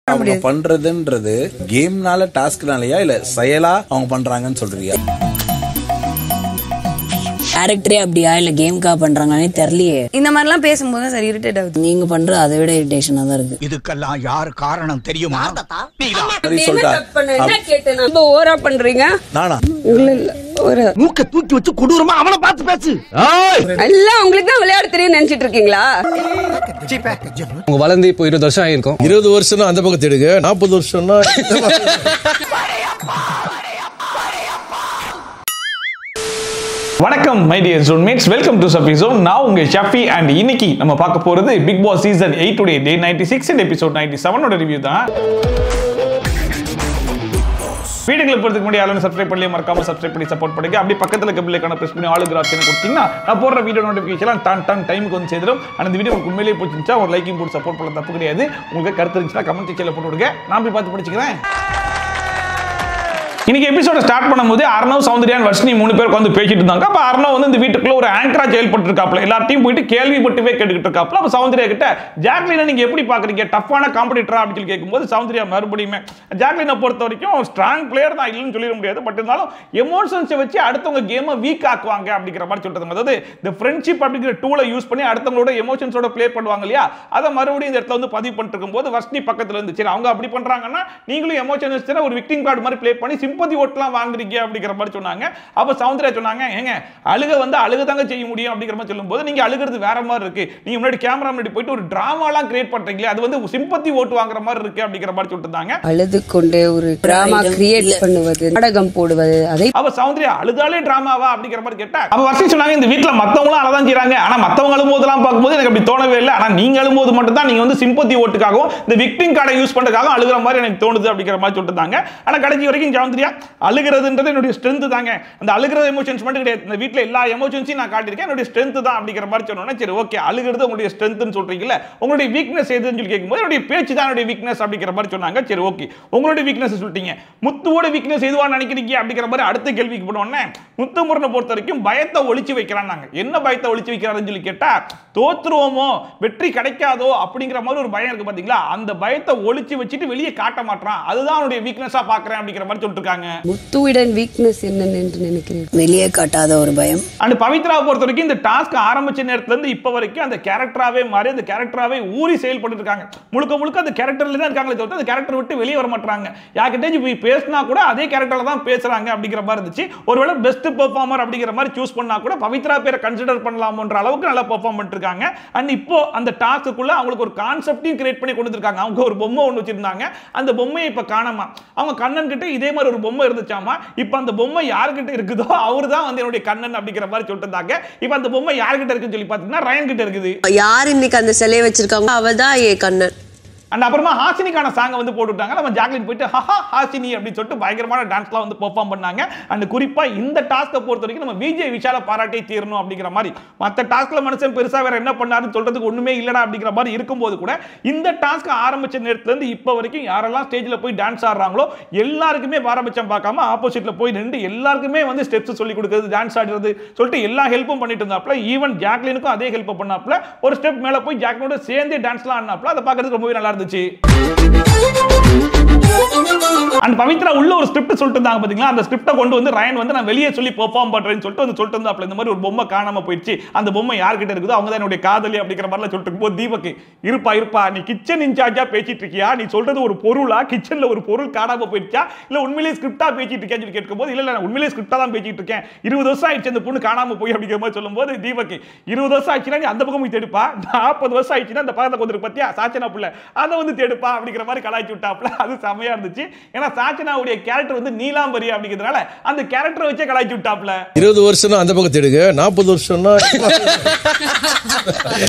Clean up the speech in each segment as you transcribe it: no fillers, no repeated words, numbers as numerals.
அவங்க பண்றதுன்றது கேம்னால டாஸ்க்னாலயா இல்ல செயலா அவங்க பண்றாங்கன்னு சொல்றியா? கேரக்டரே அப்படியா இல்ல கேம்கா பண்றாங்கன்னே தெரியலையே. இந்த மாதிரிலாம் பேசும்போது சார் இரிட்டேட் ஆகுது. நீங்க பண்ற அதை விட இரிட்டேஷனா தான் இருக்கு. இதுக்கெல்லாம் யார் காரணம் தெரியுமா? ரொம்ப ஓவரா பண்றீங்க. நானா? இல்ல இல்ல ஒரு மூக்க தூக்கி வச்சு கொடூரமா அவனை பார்த்து பேசு. எல்லாம் உங்களுக்கு தான் விளையாட தெரியும் நினைச்சிட்டு இருக்கீங்களா? உங்க வளர்ந்து இப்போ 20 வருஷம் ஆயிருக்கும். 20 வருஷம் அந்த பக்கத்து எடுங்க, 40 வருஷம்னா வணக்கம் my dear zonemates, welcome to Shafi zone. நான் உங்க ஷஃபி அண்ட் இன்னைக்கு நம்ம பார்க்க போறது பிக் பாஸ் சீசன் 8 உடைய டே 96 அண்ட் எபிசோட் 97 ஓட ரிவ்யூ தான். வீடியோக்களை போறதுக்கு முன்னாடி யாரும் சப்ஸ்கிரைப் பண்ணி மறக்காம சப்ஸ்கிரைப் பண்ணி சப்போர்ட் பண்ணுங்க. அப்படியே பக்கத்துல இருக்க பெல் ஐகானை பிரஸ் பண்ணி ஆளுக்கு ஆப்ஷன் கொடுத்தீங்கன்னா நான் போடுற வீடியோ நோட்டிஃபிகேஷன் டன் டைமுக்கு வந்து சேரும். அந்த வீடியோ உங்களுக்கு உண்மையிலேயே பிடிச்சிருந்தா ஒரு லைக்கிங் போட்டு சப்போர்ட் பண்ண தப்பு கிடையாது. உங்களுக்கு கருத்து இருந்துச்சுன்னா கமெண்ட் செக்ஷன்ல போட்டு விடுங்க, நான் போய் பார்த்து படிச்சுக்கிறேன். இன்னைக்கு எபிசோட ஸ்டார்ட் பண்ணும்போது அர்ணவ், சௌந்தர்யான், வர்ஷினி 3 பேருக்கு வந்து பேசிட்டு இருந்தாங்க. அப்ப அர்ணவ் வந்து இந்த வீட்டுக்குள்ள ஒரு ஆங்கரா செயல்பட்டு இருக்காப்ல, எல்லாத்தையும் போயிட்டு கேள்விப்பட்டுவே கேட்டுக்கிட்டு இருக்காப்ல. அப்ப சௌந்தர்யா கிட்ட ஜாக்லினை நீங்க எப்படி பாக்குறீங்க, டஃப்பான காம்படிட்டரா அப்படின்னு சொல்லி கேட்கும்போது சௌந்தர்யா மறுபடியுமே ஜாக்லினை பொறுத்த வரைக்கும் ஸ்ட்ராங் பிளேயர் தான், இல்லைன்னு சொல்லிட முடியாது, பட் இருந்தாலும் எமோஷன்ஸை வச்சு அடுத்தவங்க கேமை வீக் ஆக்குவாங்க அப்படிங்கிற மாதிரி சொல்றாங்க. அதாவது இந்த ஃப்ரெண்ட்ஷிப் அப்படிங்கிற டூலை யூஸ் பண்ணி அடுத்தவங்களோட எமோஷன்ஸோட பிளே பண்ணுவாங்க இல்லையா, அதை மறுபடியும் இந்த இடத்துல வந்து பதிவு பண்ணிட்டு இருக்கும்போது வர்ஷினி பக்கத்துல இருந்து சரி அவங்க அப்படி பண்றாங்கன்னா நீங்களும் எமோஷன்ஸ் ஒரு விக்டிம் கார்டு மாதிரி பிளே பண்ணி சிம்பதி ஓட்லாம் வாங்குறீங்க அப்படிங்கிற மாதிரி சொன்னாங்க. அப்ப சௌந்தர்யா சொன்னாங்க, ஏங்க அழுக வந்து அழுகதாங்க செய்ய முடியும் அப்படிங்கிற மாதிரி சொல்லும்போது நீங்க அழுகிறது வேற மாதிரி இருக்கு, நீங்க முன்னாடி கேமரா முன்னாடி போயிட்டு ஒரு டிராமாலாம் கிரியேட் பண்றீங்களே அது வந்து சிம்பத்தி ஓட்டு வாங்குற மாதிரி இருக்கு அப்படிங்கிற மாதிரி சொல்லிட்டாங்க. அழுது கொண்டே ஒரு டிராமா கிரியேட் பண்ணுவது, நாடகம் போடுவது, அதை அப்ப சௌந்தர்யா அழுதாலே டிராமாவா அப்படிங்கிற மாதிரி கேட்டா அப்ப வர்ஷினி சொன்னாங்க, இந்த வீட்ல மத்தவங்களும் அழதான் செய்றாங்க, ஆனா மத்தவங்க அழும்போதெல்லாம் பார்க்கும்போது எனக்கு அப்படி தோணவே இல்லை, ஆனா நீங்க அழும்போது மட்டும் தான் நீங்க வந்து சிம்பத்தி ஓட்டுக்காகவும் இந்த விக்டிம் கார்டை யூஸ் பண்றதுக்காக அழுகிற மாதிரி எனக்கு தோணுது அப்படிங்கிற மாதிரி சொல்லிட்டாங்க. ஆனா கடைசி வரைக்கும் சௌந்தர்யா அழுகிறதுன்றது என்னுடைய ஸ்ட்ரென்த் தாங்க, அந்த அழுகிற எமோஷன்ஸ் மட்டும் கிடையாது, இந்த வீட்ல எல்லா எமோஷன்ஸையும் நான் காட்டியிருக்கேன், என்னுடைய ஸ்ட்ரென்த் தான் அப்படிங்கிற மாதிரி சொன்னோன்னா சரி ஓகே அழுகிறது உங்களுடைய ஸ்ட்ரென்த்னு சொல்றீங்கல்ல, உங்களுடைய வீக்னஸ் எதுன்னு சொல்லி கேட்கும்போது என்னுடைய பேச்சு தான் என்னுடைய வீக்னஸ் அப்படிங்கிற மாதிரி சொன்னாங்க. சரி ஓகே உங்களுடைய வீக்னஸ் சொல்லிட்டீங்க, முத்துவோட வீக்னஸ் எதுவா நினைக்கிறீங்க அப்படிங்கிற மாதிரி அடுத்த கேள்விக்கு போனோன்னே முத்துமுருகனை பொறுத்த வரைக்கும் பயத்தை ஒளிச்சு வைக்கிறாங்க. என்ன பயத்தை ஒளிச்சு வைக்கிறாருன்னு சொல்லி கேட்டா தோத்துருவோமோ வெற்றி கிடைக்காதோ அப்படிங்கிற மாதிரி ஒரு பயம் இருக்கு பாத்தீங்களா, அந்த பயத்தை ஒளிச்சு வச்சுட்டு வெளியே காட்ட மாட்டான், அதுதான் அவனுடைய வீக்னஸா பாக்குறேன் அப்படிங்கிற மாதிரி சொல்லிட்டு இருக்காங்க. முத்துவிடன் வீக்னஸ் என்னன்னு நினைக்கிறேன், வெளியே காட்டாத ஒரு பயம். அண்ட் பவித்ராவை பொறுத்த வரைக்கும் இந்த டாஸ்க் ஆரம்பிச்ச நேரத்துல இருந்து இப்ப வரைக்கும் அந்த கேரக்டராவே மாறி அந்த கேரக்டராவே ஊறி செயல்பட்டு இருக்காங்க, முழுக்க முழுக்க அந்த கேரக்டர்ல தான் இருக்காங்களே தவிர அந்த கேரக்டர் விட்டு வெளியே வர மாட்டாங்க. யார்கிட்டயும் போய் பேசினா கூட அதே கேரக்டர்ல தான் பேசுறாங்க அப்படிங்கிற மாதிரி இருந்துச்சு. ஒருவேளை பெஸ்ட் பெர்ஃபார்மர் அப்படிங்கிற மாதிரி சூஸ் பண்ணா கூட பவித்ரா பேரை கன்சிடர் பண்ணலாம்ன்ற அளவுக்கு நல்லா பெர்ஃபார்ம் பண்ணிருக்காங்க. அண்ட் இப்போ அந்த டாஸ்க்குள்ள அவங்களுக்கு ஒரு கான்செப்டையும் கிரியேட் பண்ணி கொண்டு வந்திருக்காங்க. அவங்க ஒரு பொம்மை ஒன்று வச்சிருந்தாங்க, அந்த பொம்மையை இப்ப காணாம, அவங்க கண்ணன் கிட்ட இதே மாதிரி ஒரு பொம்மை இருந்துச்சாமா, இப்ப அந்த பொம்மை யார்கிட்ட இருக்குதோ அவர்தான் வந்து என்னுடைய கண்ணன் அப்படிங்கிற மாதிரி சொல்லிட்டாங்க. இப்ப அந்த பொம்மை யார்கிட்ட இருக்குன்னு சொல்லி பாத்தீங்கன்னா ரயன் கிட்ட இருக்குது. யார் இன்னைக்கு அந்த சிலையை வச்சிருக்காங்க அவதான் ஏ கண்ணன். அண்ட் அப்புறமா ஹாசினிக்கான சாங்கை வந்து போட்டுட்டாங்க. நம்ம ஜாக்லின் போயிட்டு ஹஹா ஹாசினி அப்படின்னு சொல்லிட்டு பயங்கரமான டான்ஸ்லாம் வந்து பெர்ஃபார்ம் பண்ணாங்க. அண்ட் குறிப்பா இந்த டாஸ்க்கை பொறுத்த வரைக்கும் நம்ம விஜய் விஷால பாராட்டே தீரணும் அப்படிங்கிற மாதிரி, மற்ற டாஸ்க்ல மனுஷன் பெருசா வேற என்ன பண்ணாருன்னு சொல்றதுக்கு ஒண்ணுமே இல்லடா அப்படிங்கிற மாதிரி இருக்கும்போது கூட இந்த டாஸ்க் ஆரம்பிச்ச நேரத்துல இருந்து இப்ப வரைக்கும் யாரெல்லாம் ஸ்டேஜ்ல போய் டான்ஸ் ஆடுறாங்களோ எல்லாருக்குமே பாரபட்சம் பார்க்காம ஆப்போசிட்ல போய் நின்று எல்லாருக்குமே வந்து ஸ்டெப்ஸ் சொல்லி கொடுக்கிறது, டான்ஸ் ஆடுறது சொல்லிட்டு எல்லா ஹெல்ப்பும் பண்ணிட்டு இருந்தாப்ல. ஈவன் ஜாக்லினுக்கும் அதே ஹெல்ப் பண்ணாப்ல, ஒரு ஸ்டெப் மேல போய் ஜாக்லினோட சேர்ந்து டான்ஸ்லாம் ஆடினாப்ல, அதை பார்க்கறதுக்கு ரொம்பவே நல்லா இருந்துச்சு. அண்ட் பவித்ரா உள்ள ஒரு ஸ்கிரிப்ட் சொல்லிட்டு இருந்தாங்க பாத்தீங்களா, அந்த ஸ்கிரிப்டை கொண்டு வந்து ரயன் வந்து நான் வெளியே சொல்லி பெர்ஃபார்ம் பண்றேன்னு சொல்லிட்டு வந்து சொல்லிட்டு இருந்தாப்ல, இந்த மாதிரி ஒரு பொம்மை காணாம போயிடுச்சு, அந்த பொம்மை யார்கிட்ட இருக்குதோ அவங்க தான் என்னுடைய காதலி அப்படிங்கிற மாதிரிலாம் சொல்லிட்டு இருக்கும்போது தீபக் இருப்பா நீ கிச்சன் இன்சார்ஜா பேசிட்டு இருக்கியா, நீ சொல்றது ஒரு பொருளா, கிச்சன்ல ஒரு பொருள் காணாம போயிடுச்சா இல்ல உண்மையிலேயே ஸ்கிரிப்டா பேசிட்டு இருக்கியான்னு சொல்லி கேட்கும்போது இல்ல நான் உண்மையிலேயே ஸ்கிரிப்டா தான் பேசிட்டு இருக்கேன், 20 வருஷம் ஆயிடுச்சு அந்த பொண்ணு காணாம போய் அப்படிங்கிற மாதிரி சொல்லும்போது தீபக் 20 வருஷம் ஆயிடுச்சுன்னா நீ அந்த பக்கம் போய் தேடுப்பா, 40 வருஷம் ஆயிடுச்சுன்னா அந்த பக்கத்துல வந்து பத்தியா சாச்சனா புள்ள அதை வந்து தேடுப்பா அப்படிங்கிற மாதிரி கலாய்ச்சி விட்டாப்ல. அது செமையா இருந்துச்சு. ஏன்னா சாச்சனாவுடைய கேரக்டர் வந்து நீலாம்பரி அப்படிங்கிறதுனால அந்த கேரக்டரை வச்சே கலாய்ச்சி விட்டாப்ல. 20 வருஷம் அந்த பக்கத்து எடுங்க, 40 வருஷம்னா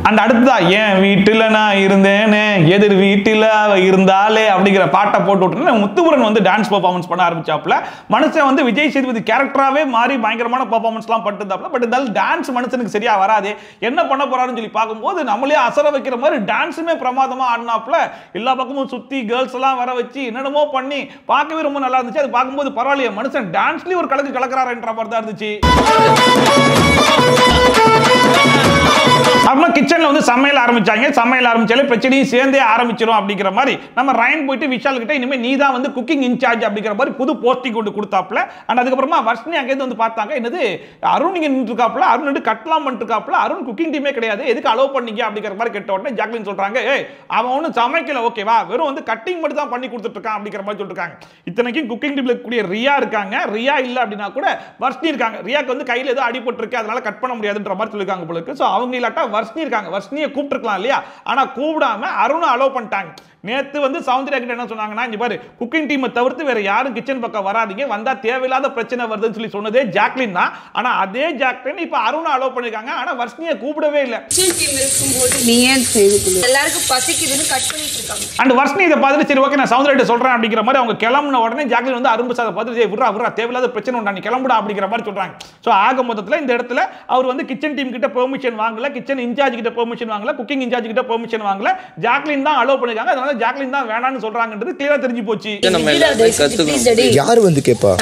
அந்த அடுத்ததா என் வீட்டுல நான் இருந்தேனே எதிர் வீட்டுல அவ இருந்தாலே அப்படிங்கிற பாட்டை போட்டு விட்டு முத்துமுருகன் வந்து டான்ஸ் பெர்ஃபார்மன்ஸ் பண்ண ஆரம்பிச்சாப்ல. மனுஷன் வந்து விஜய் சேதுபதி கேரக்டராவே மாறி பயங்கரமான பெர்ஃபார்மன்ஸ் எல்லாம் பண்ணிருந்தாப்ல. பட் இருந்தாலும் டான்ஸ் மனுஷனுக்கு சரியா வராது, என்ன பண்ண போறாருன்னு சொல்லி பார்க்கும்போது நம்மளே அசர வைக்கிற மாதிரி டான்ஸுமே பிரமாதமா ஆடினாப்ல. எல்லா பக்கமும் சுத்தி கேர்ள்ஸ் எல்லாம் வர வச்சு என்னென்னமோ பண்ணி பார்க்கவே ரொம்ப நல்லா இருந்துச்சு. அது பார்க்கும்போது பரவாயில்லையே மனுஷன் டான்ஸ்லயும் ஒரு கலக்கு கலக்கிறாருன்ற மாதிரி தான் இருந்துச்சு. அப்புறமா கிச்சன்ல வந்து சமையல் ஆரம்பிச்சாலே பிரச்சனையும் சேர்ந்தே ஆரம்பிச்சிடும் அப்படிங்கிற மாதிரி நம்ம ரயன் போயிட்டு விஷால் கிட்ட இனிமே நீ தான் வந்து குக்கிங் இன்சார்ஜ் அப்படிங்கிற மாதிரி புது போஸ்டிங் கொண்டு கொடுத்தாப்ல. அண்ட் அதுக்கப்புறமா வர்ஷினி அங்கேருந்து வந்து பார்த்தாங்க, என்னது அருண் இங்க நின்று இருக்காப்ல, அருண் வந்து கட்டலாம் பண்ணிட்டு இருக்காப்ல, அருண் குக்கிங் டீமே கிடையாது, எதுக்கு அலோவ் பண்ணீங்க அப்படிங்கிற மாதிரி கேட்ட உடனே ஜாக்லின் சொல்றாங்க, ஏய் அவன் ஒன்றும் சமைக்கல ஓகேவா, வெறும் வந்து கட்டிங் மட்டும் தான் பண்ணி கொடுத்துட்டு இருக்கான் அப்படிங்கிற மாதிரி சொல்லிருக்காங்க. இத்தனைக்கும் குக்கிங் டீம்ல இருக்கக்கூடிய ரியா இருக்காங்க, ரியா இல்ல அப்படின்னா கூட வர்ஷினி இருக்காங்க, ரியாக்கு வந்து கையில ஏதோ அடிபட்டு இருக்கு அதனால கட் பண்ண முடியாதுன்ற மாதிரி சொல்லிருக்காங்க போல இருக்கு. சோ அவங்க இல்லாட்டா வர்ஷினி இருக்காங்க, வர்ஷினியை கூப்பிட்டுருக்கலாம் இல்லையா, ஆனா கூப்பிடாம அருணை அலோவ் பண்ணிட்டாங்க. நேத்து வந்து சௌந்தர்யா கிட்ட என்ன சொன்னாங்கன்னா, இங்க பாரு குக்கிங் டீமை தவிர்த்து வேற யாரும் கிச்சன் பக்கம் வராதீங்க, வந்தா தேவையில்லாத பிரச்சனை வருதுன்னு சொல்லி சொன்னதே ஜாக்லின் தான். ஆனா அதே ஜாக்லின் இப்ப அருண் அலோவ் பண்ணிருக்காங்க, ஆனா வர்ஷினியை கூப்பிடவே இல்லை. நீ ஏன் எல்லாருக்கும் பசிக்குதுன்னு கட் பண்ணிட்டு இருக்காங்க. அண்ட் வர்ஷினி இதை பார்த்துட்டு சரி ஓகே நான் சௌந்தர்யா சொல்றேன் அப்படிங்கிற மாதிரி அவங்க கிளம்புன உடனே ஜாக்லின் வந்து அரும்பு சாதை பார்த்துட்டு விட்றா தேவையில்லாத பிரச்சனை உண்டா நீ கிளம்புடா அப்படிங்கிற மாதிரி சொல்றாங்க. ஸோ ஆக மொத்தத்தில் இந்த இடத்துல அவர் வந்து கிச்சன் டீம் கிட்ட பெர்மிஷன் வாங்கல, கிச்சன் இன்சார்ஜ் கிட்ட பெர்மிஷன் வாங்கல, குக்கிங் இன்சார்ஜ் கிட்ட பெர்மிஷன் வாங்கல, ஜாக்லின் தான் அலோவ் பண்ணிருக்காங்க. அதனால ஜாக்லின் தான் வேணான்னு சொல்றாங்கன்றது கிளியரா தெரிஞ்சு போச்சு. யாரு வந்து கேப்பா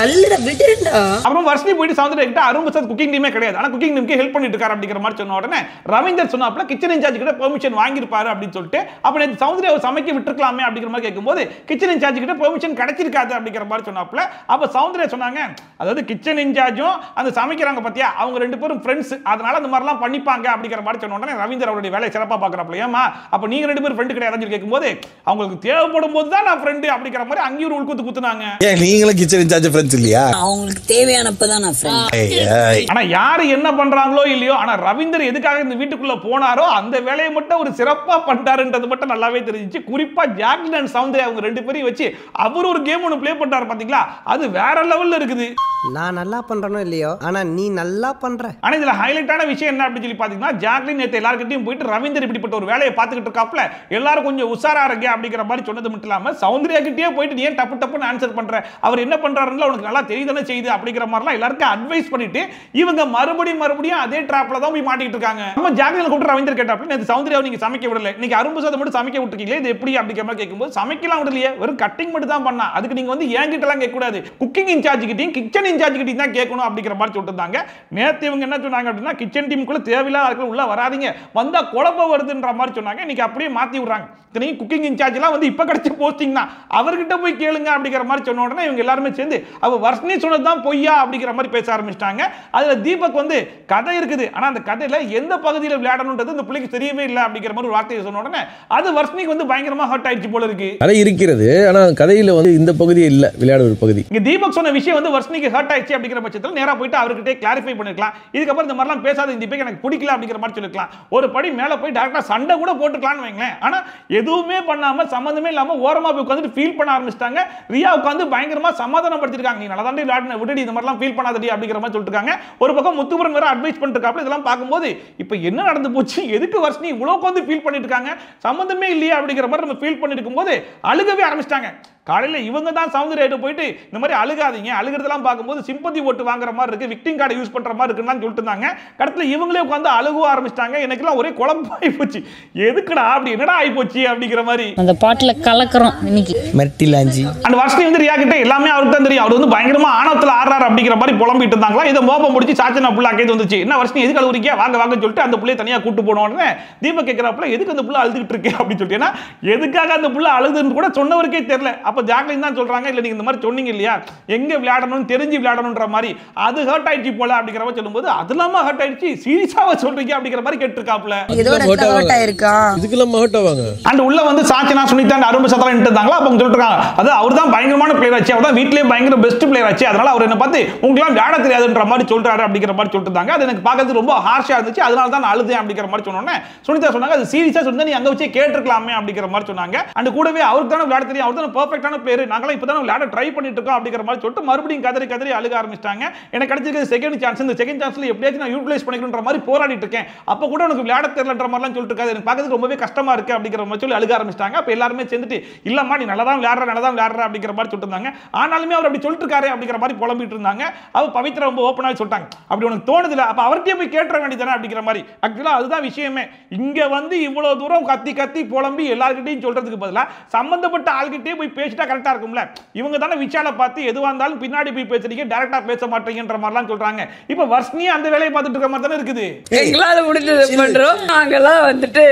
அப்புறம் வர்ஷினி போயிட்டு சௌந்தர்யா கிட்ட அரும்பு சாத் குக்கிங் டீமே கிடையாது, ஆனா குக்கிங் டீமுக்கு ஹெல்ப் பண்ணிட்டு இருக்காரு அப்படிங்கிற மாதிரி சொன்ன உடனே ரவீந்தர் சொன்னாப்ல கிச்சன் இன்சார்ஜ் கிட்ட பெர்மிஷன் வாங்கியிருப்பாரு அப்படின்னு சொல்லிட்டு, அப்ப நேத்து சௌந்தர்யா சமைக்க விட்டுருக்கலாமே அப்படிங்கிற மாதிரி கேட்கும்போது கிச்சன் இன்சார்ஜ் கிட்ட பெர்மிஷன் கிடைச்சிருக்காது அப்படிங்கிற மாதிரி சொன்னாப்ல. அப்ப சௌந்தர்யா சொன்னாங்க, அதாவது கிச்சன் இன்சார்ஜும் அந்த சமைக்கிறாங்க பத்தியா அவங்க ரெண்டு பேரும் ஃப்ரெண்ட்ஸ், அதனால அந்த மாதிரிலாம் பண்ணிப்பாங்க அப்படிங்கிற மாதிரி சொன்ன உடனே ரவீந்தர் அவருடைய வேலையை சிறப்பா பார்க்கறாப்ல. ஏமா அப்ப நீங்க ரெண்டு பேரும் ஃப்ரெண்ட் கிடையாதுன்னு கேட்கும்போது அவங்களுக்கு தேவைப்படும் போது தான் நான் ஃப்ரெண்ட் அப்படிங்கிற மாதிரி அங்கேயும் ரூல் குத்துனாங்க. ஏன் நீங்களும் கிச்சன் இன்சார்ஜ் ஃப்ரெண்ட்ஸ் இல்லையா? அவங்களுக்கு தேவையானப்பதான் நான் ஃப்ரெண்ட். ஆனா யாரு என்ன பண்றாங்களோ இல்லையோ, ஆனா ரவீந்தர் எதுக்காக இந்த வீட்டுக்குள்ள போனாரோ அந்த வேலையை மட்டும் ஒரு சிறப்பா பண்ணிட்டாருன்றது மட்டும் நல்லாவே தெரிஞ்சிச்சு. குறிப்பா ஜாக்லின் அண்ட் சௌந்தர்யா அவங்க ரெண்டு பேரையும் வச்சு அவர் ஒரு கேம் ஒன்று பிளே பண்றாரு பாத்தீங்களா, அது வேற லெவல்ல இருக்குது. நான் நல்லா பண்றனோ இல்லையோ, ஆனா நீ நல்லா பண்ற. ஆனா இதுல ஹைலைட்டான விஷயம் என்ன அப்படின்னு சொல்லி பாத்தீங்கன்னா, ஜாக்லின் நேத்து எல்லார்கிட்டயும் போயிட்டு ரவீந்தர் இப்படிப்பட்ட ஒரு வேலையை பார்த்துக்கிட்டு இருக்காப்ல, எல்லாரும் கொஞ்சம் உஷாரா இருங்க அப்படிங்கிற மாதிரி சொன்னது மட்டும் இல்லாம சௌந்தர்யா கிட்டே போயிட்டு நீ ஏன் டப்புன்னு ஆன்சர் பண்ற, அவர் என்ன பண்றாருன்னு உனக்கு நல்லா தெரியுதானே செய்யுது அப்படிங்கிற மாதிரிலாம் எல்லாருக்கும் அட்வைஸ் பண்ணிட்டு இவங்க மறுபடியும் அதே ட்ராப்ல தான் போய் மாட்டிட்டு இருக்காங்க. நம்ம ஜாக்லின் கூப்பிட்டு ரவீந்தர் கேட்டாப்ல, நேத்து சௌந்தர்யாவை நீங்க சமைக்க விடல, இன்னைக்கு அரும்பு சாதம் மட்டும் சமைக்க விட்டுருக்கீங்களே, இது எப்படி அப்படிங்கிற மாதிரி கேட்கும்போது சமைக்கலாம் விடலையே, வெறும் கட்டிங் மட்டும் தான் பண்ணா, அதுக்கு நீங்க வந்து என்கிட்ட எல்லாம் கேட்க கூடாது, குக்கிங் இன்சார்ஜ் கிட்டையும் கிச்சன் இன்சார்ஜ் கிட்டையும் தான் கேட்கணும் அப்படிங்கிற மாதிரி சொல்லிருந்தாங்க. நேத்து இவங்க என்ன சொன்னாங்க அப்படின்னா, கிச்சன் டீமுக்குள்ள தேவையில்லாத ஆட்கள் உள்ள வராதீங்க, வந்தா குழப்பம் வருதுன்ற மாதிரி சொன்னாங்க. இன்னைக்கு அப்படியே மாத்தி விடுறாங்க. இத்தனையும் குக்கிங் இன்சார்ஜ் எல்லாம் வந்து இப்ப கிடைச்ச போஸ்டிங் தான், அவர்கிட்ட போய் கேளுங்க அப்படிங்கிற மாதிரி சொன்ன உடனே இவங்க எல்லாருமே சேர்ந்து அவ வர்ஷினி சொன்னதுதான் பொய்யா அப்படிங்கிற மாதிரி பேச ஆரம்பிச்சிட்டாங்க. அதுல தீபக் வந்து கதை இருக்குது, ஆனா அந்த கதையில எந்த பகுதியில் விளையாடணும்ன்றது இந்த பிள்ளைக்கு தெரியவே இல்லை அப்படிங்கிற மாதிரி ஒரு வார்த்தையை சொன்ன உடனே அது வர்ஷினிக்கு வந்து பயங்கரமா ஹர்ட் ஆயிடுச்சு போல இருக்கு. கதை இருக்கிறது, ஆனா கதையில வந்து இந்த பகுதி இல்ல, விளையாட ஒரு பகுதி. இங்க தீபக் சொன்ன விஷயம் வந்து வர்ஷினிக்கு ஹர்ட் ஆயிடுச்சு அப்படிங்கிற பட்சத்தில் நேரா போயிட்டு அவர்கிட்ட கிளாரிஃபை பண்ணிருக்கலாம், இதுக்கப்புறம் இந்த மாதிரிலாம் பேசாத, இந்த பேக் எனக்கு பிடிக்கல அப்படிங்கிற மாதிரி சொல்லிருக்கலாம், ஒரு படி மேல போய் டைரக்டா சண்டை கூட போட்டுக்கலாம்னு வைங்களேன். ஆனா எதுவுமே பண்ணாம சம்பந்தமே இல்லாம ஓரமா போய் உட்கார்ந்து ஃபீல் பண்ண ஆரம்பிச்சிட்டாங்க. ரியா உட்கார்ந்து பயங்கரமா சமாதானப்படுத்திருக்காங்க, நீ நல்லா தான் விளையாடுன விடுடி, இந்த மாதிரிலாம் ஃபீல் பண்ணாதடி அப்படிங்கிற மாதிரி சொல்லிருக்காங்க. ஒரு பக்கம் முத்துபுரன் வேற அட்வைஸ் பண்ணிருக்காப்ல. இதெல்லாம் பார்க்கும்போது இப்போ என்ன நடந்து போச்சு, எதுக்கு வர்ஷினி இவ்வளவு உட்கார்ந்து ஃபீல் பண்ணிட்டு இருக்காங்க, சம்பந்தமே இல்லையா அப்படிங்கிற மாதிரி நம்ம ஃபீல் பண்ணிட்டு இருக்கும்போது அழுகவே ஆரம்பிச்சிட்டாங்க. காலையில இவங்க தான் சௌந்தர்யா போயிட்டு இந்த மாதிரி அழுகாதீங்க, அழுகிறதெல்லாம் பார்க்கும்போது சிம்பத்தி ஓட்டு வாங்குற மாதிரி இருக்கு, விக்டிங் கார்டை யூஸ் பண்ற மாதிரி இருக்குன்னு சொல்லிட்டு இருந்தாங்க. கடத்துல இவங்களே உட்கார்ந்து அழுக ஆரம்பிச்சிட்டாங்க. எனக்குலாம் ஒரே குழப்பமாயி போச்சு, எதுக்குடா அப்படி என்னடா ஆகி போச்சு அப்படிங்கிற மாதிரி. அந்த பாட்டுல கலக்குறோம் இன்னைக்கு மெர்டிலாஞ்சி அந்த வர்ஷினி வந்து ரியா கிட்ட எல்லாமே அவருக்கு தான் தெரியும், அவர் வந்து பயங்கரமா ஆணவத்துல ஆடுறாரு அப்படிங்கிற மாதிரி புலம்பிட்டு இருந்தாங்களா. இதை மோப்பம் முடிச்சு சாச்சனா புள்ள கேட்டு வந்துச்சு, என்ன வர்ஷினி எதுக்கு அழுகுறீங்க, வாங்க சொல்லிட்டு அந்த புள்ளைய தனியா கூட்டு போன உடனே தீபக் கேட்கிறாப்புல, எதுக்கு அந்த புள்ள அழுதுகிட்டு இருக்கு அப்படின்னு சொல்லிட்டு, ஏன்னா எதுக்காக அந்த புள்ள அழுதுன்னு கூட சொன்னவருக்கே தெரியல. அப்ப ஜாக்லின் தான் சொல்றாங்க, இல்ல நீங்க இந்த மாதிரி சொன்னீங்க இல்லையா, எங்க விளையாடணும் தெரிஞ்சு விளையாடணும்ன்ற மாதிரி, அது ஹர்ட் ஆயிடுச்சு போல அப்படிங்கிற மாதிரி சொல்லும்போது அதெல்லாம் ஹர்ட் ஆயிடுச்சு சீரியஸாவா சொல்றீங்க அப்படிங்கிற மாதிரி கேட்டிருக்காப்ல. ஏதோ ஹர்ட் ஆயிருக்கா, இதுக்கெல்லாம் ஹர்ட் ஆவாங்க. அண்ட் உள்ள வந்து சாச்சனா சுனிதா அரும்பு சத்தம் இருந்தாங்களா. அப்ப சொல்லிட்டு இருக்காங்க, அது அவர் தான் பயங்கரமான பிளேயர் ஆச்சு, அவர் தான் வீட்லயே பயங்கர பெஸ்ட் பிளேயர் ஆச்சு, அதனால அவர் என்ன பார்த்து உங்களுக்கு விளையாட தெரியாதுன்ற மாதிரி சொல்றாரு அப்படிங்கிற மாதிரி சொல்லிட்டு இருந்தாங்க. அது எனக்கு பார்க்கறதுக்கு ரொம்ப ஹார்ஷா இருந்துச்சு, அதனால தான் நான் அழுதேன் அப்படிங்கிற மாதிரி சொன்னோன்னே சுனிதா சொன்னாங்க, அது சீரியஸா சொன்னா நீ அங்க வச்சே கேட்டிருக்கலாமே அப்படிங்கிற மாதிரி சொன்னாங்க. அண்ட் கூடவே அவருக்கு தானே விளையாட தெரியும், அவர் தான் பெர்ஃபெக்ட்டான பிளேயர், நாங்களாம் இப்பதான் விளையாட ட்ரை பண்ணிட்டு இருக்கோம் அப்படிங்கிற மாதிரி சொல்லிட்டு மறுபடியும் கதறி அழுக ஆரம்பிச்சிட்டாங்க. எனக்கு கிடைச்சிருக்கிறது செகண்ட் சான்ஸ், இந்த செகண்ட் சான்ஸ்ல எப்படியாச்சும் நான் யூட்டிலைஸ் பண்ணிக்கணும்ன்ற மாதிரி போராடிட்டு இருக்கேன், அப்ப கூட எனக்கு விளையாட தெரியலன்ற மாதிரிலாம் சொல்லிட்டு இருக்காது, எனக்கு பார்க்கறதுக்கு ரொம்பவே கஷ்டமா இருக்கு அப்படிங்கிற மாதிரி சொல்லி அழுக ஆரம்பிச்சிட்டாங்க. அப்ப எல்லாருமே சேர்ந்துட்டு இல்லம்மா நீ நல்லா தான் விளையாடுற அப்படிங்கிற மாதிரி சொல்லிட்டு இருந்தாங்க. ஆனாலுமே அவர் அப்படி சொல்லிட்டு இருக்காரு அப்படிங்கிற மாதிரி புலம்பிட்டு இருந்தாங்க. அவ பவித்ரா ரொம்ப ஓப்பனாக சொல்லிட்டாங்க, அப்படி உனக்கு தோணுதுல அப்ப அவர்கிட்டயே போய் கேட்டுற வேண்டியதானே அப்படிங்கிற மாதிரி. ஆக்சுவலா அதுதான் விஷயமே, இங்க வந்து இவ்வளவு தூரம் கத்தி புலம்பி எல்லார்கிட்டையும் சொல்றதுக்கு பதிலா சம்பந்தப்பட்ட ஆள்கிட்டே போய் பேசி பேசிட்டா கரெக்டா இருக்கும்ல. இவங்க தானே விஷால பார்த்து எதுவா இருந்தாலும் பின்னாடி போய் பேசுறீங்க, டைரக்டா பேச மாட்டீங்கன்ற மாதிரிலாம் சொல்றாங்க. இப்ப வர்ஷினி அந்த வேலையை பார்த்துட்டு இருக்க மாதிரி தானே இருக்குது. எங்களால முடிஞ்சது பண்றோம், நாங்கெல்லாம் வந்துட்டு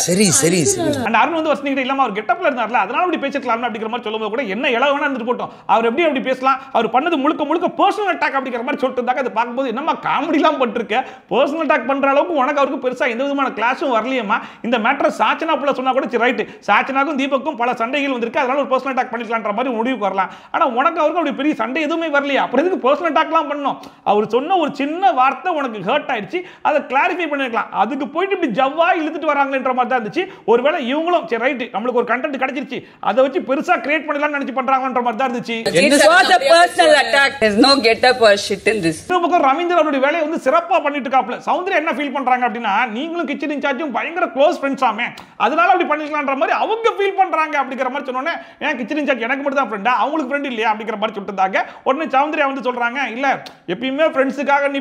சரி சரி சரி. அந்த அருண் வந்து வர்ஷினி கிட்ட இல்லாம அவர் கெட்டப்ல இருந்தார்ல, அதனால அப்படி பேசிக்கலாம் அப்படிங்கிற மாதிரி சொல்லும்போது கூட என்ன இளவனா இருந்துட்டு போட்டோம், அவர் எப்படி அப்படி பேசலாம், அவர் பண்ணது முழுக்க முழுக்க பர்சனல் அட்டாக் அப்படிங்கிற மாதிரி சொல்லிட்டு இருந்தாங்க. அதை பார்க்கும்போது என்னமா காமெடிலாம் பண்ணிருக்க, பர்சனல் அட்டாக் பண்ற அளவுக்கு உனக்கு அவருக்கு பெருசா எந்த விதமான கிளாஸும் வரலையேமா. இந்த மேட்டர் சாச்சனா புள்ள சொன்னா கூட சரி ரைட், சாச்சனாக்கும் தீபக்கும் பல சண்டைகள் வந்திருக்கு, அதனால ஒரு பர்சனல் அட்டாக் பண்ணிக்கலாம்ன்ற மாதிரி முடிவுக்கு வரலாம். ஆனா உனக்கு அவருக்கு அப்படி பெரிய சண்டை எதுவுமே வரலையா, அப்புறம் எதுக்கு பர்சனல் அட்டாக்லாம் பண்ணணும்? அவர் சொன்ன ஒரு சின்ன வார்த்தை உனக்கு ஹர்ட் ஆயிடுச்சு, அதை கிளாரிஃபை பண்ணிருக்கலாம். அதுக்கு போயிட்டு இப்படி ஜவ்வா இழுத்துட்டு வராங்கன்ற மாதிரி தான் இருந்துச்சு. ஒருவேளை இவங்களும் சரி ரைட் நம்மளுக்கு ஒரு கண்டென்ட் கிடைச்சிருச்சு, அதை வச்சு பெருசா கிரியேட் பண்ணலாம்னு நினைச்சு பண்றாங்கன்ற மாதிரி தான் இருந்துச்சு. It was a personal attack. There's no get up or shit in this. Ravinder அவருடைய வேலையை வந்து சிறப்பா பண்ணிட்டு இருக்காப்ல. சௌந்தர்யா என்ன ஃபீல் பண்றாங்க அப்படின்னா, நீங்களும் கிச்சன் இன்சார்ஜும் பயங்கர க்ளோஸ் ஃப்ரெண்ட்ஸ் ஆமே, அதனால அப்படி பண்ணிக்கலாம்ன்ற மாதிரி அவங்க ஃபீல் பண்றாங்க அப்படிங்கிற மாதிரி சொன்னோன்னே, ஏன் கிச்சன் இன்சார்ஜ் எனக்கு மட்டும் தான் ஃப்ரெண்டா, அவங்களுக்கு ஃப்ரெண்ட் இல்லையா அப்படிங்கிற மாதிரி சொல்லிட்டாங்க. உடனே சௌந்தர்யா வந்து சொல்றாங்க, இல்ல எப்பயுமே ஃப்ரெண்ட்ஸுக்காக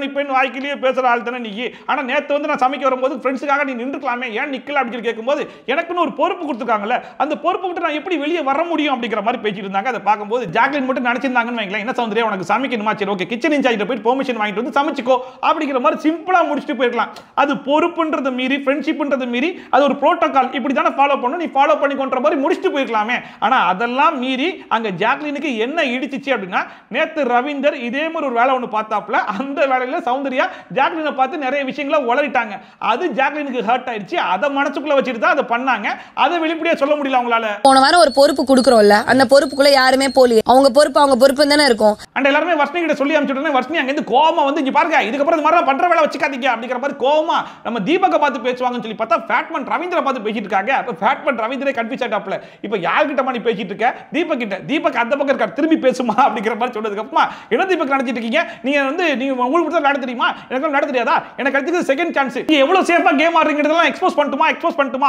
நிப்பேன் வாய்க்கிலேயே பேசுற ஆள் தானே நீ, ஆனா நேத்து வந்து நான் சமைக்க வரும்போது ஃப்ரெண்ட்ஸுக்காக நீ நின்றுக்கலாமே, ஏன் நிக்கல அப்படின்னு கேட்கும்போது எனக்குன்னு ஒரு பொறுப்பு கொடுத்துருக்காங்கல்ல, அந்த பொறுப்பு விட்டு நான் எப்படி வெளியே வர முடியும் அப்படிங்கிற மாதிரி பேசிட்டு இருந்தாங்க. அதை பார்க்கும்போது ஜாக்லின் மட்டும் நினைச்சிருந்தாங்கன்னு வைங்களேன், என்ன சௌந்தர்யா உனக்கு சமைக்கணுமா, சரி ஓகே கிச்சன் இன்சார்ஜ் போய் பெர்மிஷன் வாங்கிட்டு வந்து சமைச்சுக்கோ அப்படிங்கிற மாதிரி சிம்பிளா முடிச்சுட்டு போயிருக்கலாம். அது பொறுப்புன்றதை மீறி ஃப்ரெண்ட்ஷிப்ன்றதை மீறி அது ஒரு புரோட்டோகால், இப்படி தானே ஃபாலோ பண்ணணும், நீ ஃபாலோ பண்ணிக்கொன்ற மாதிரி முடிச்சுட்டு போயிருக்கலாமே. ஆனா அதெல்லாம் மீறி அங்க ஜாக்லினுக்கு என்ன இடிச்சிச்சு அப்படின்னா, நேத்து ரவீந்தர் இதே மாதிரி ஒரு வேலை ஒன்று பார்த்தாப்ல, அந்த வேலையில சௌந்தர்யா ஜாக்லினை பார்த்து நிறைய விஷயங்களை உளறிட்டாங்க. அது ஜாக்லினுக்கு ஹர்ட் ஆயிடுச்சு, அதை மனசுக்குள்ள வச்சுட்டு தான் அதை பண்ணாங்க. அதை வெளிப்படையா சொல்ல முடியல அவங்களால. போன வாரம் ஒரு பொறுப்பு கொடுக்குறோம்ல, அந்த பொறுப்புக்குள்ள யாருமே போலியே, அவங்க பொறுப்பு தானே இருக்கும். அண்ட் எல்லாருமே வர்ஷினி கிட்ட சொல்லி அனுப்பிச்சுட்டோன்னே வர்ஷினி அங்க இருந்து கோவமா வந்து இங்க பாருங்க இதுக்கப்புறம் இந்த மாதிரி பண்ற வேலை வச்சுக்காதீங்க அப்படிங்கிற மாதிரி கோவமா நம்ம தீபக பார்த்து பேசுவாங்கன்னு சொல்லி பார்த்தா ஃபேட்மன் ரவீந்திர பார்த்து பேசிட்டு இருக்காங்க. அப்ப ஃபேட்மன் ரவீந்திரே கன்ஃபியூஸ் ஆயிட்டாப்ல, இப்போ யார்கிட்ட நீ பேசிட்டு இருக்க, தீபக் கிட்ட, தீபக் அந்த பக்கம் இருக்கார் திரும்பி பேசுமா அப்படிங்கிற மாதிரி சொன்னதுக்கு அப்புறமா என்ன தீபக் நடத்திட்டு இருக்கீங்க, நீங்க வந்து நீங்க உங்களுக்கு தான் நட தெரியுமா, எனக்கு நட தெரியாதா, எனக்கு அடுத்து செகண்ட் சான்ஸ், நீ எவ்வளவு சேஃபா கேம் ஆடுறீங்கறதெல்லாம் எக்ஸ்போஸ் பண்ணுமா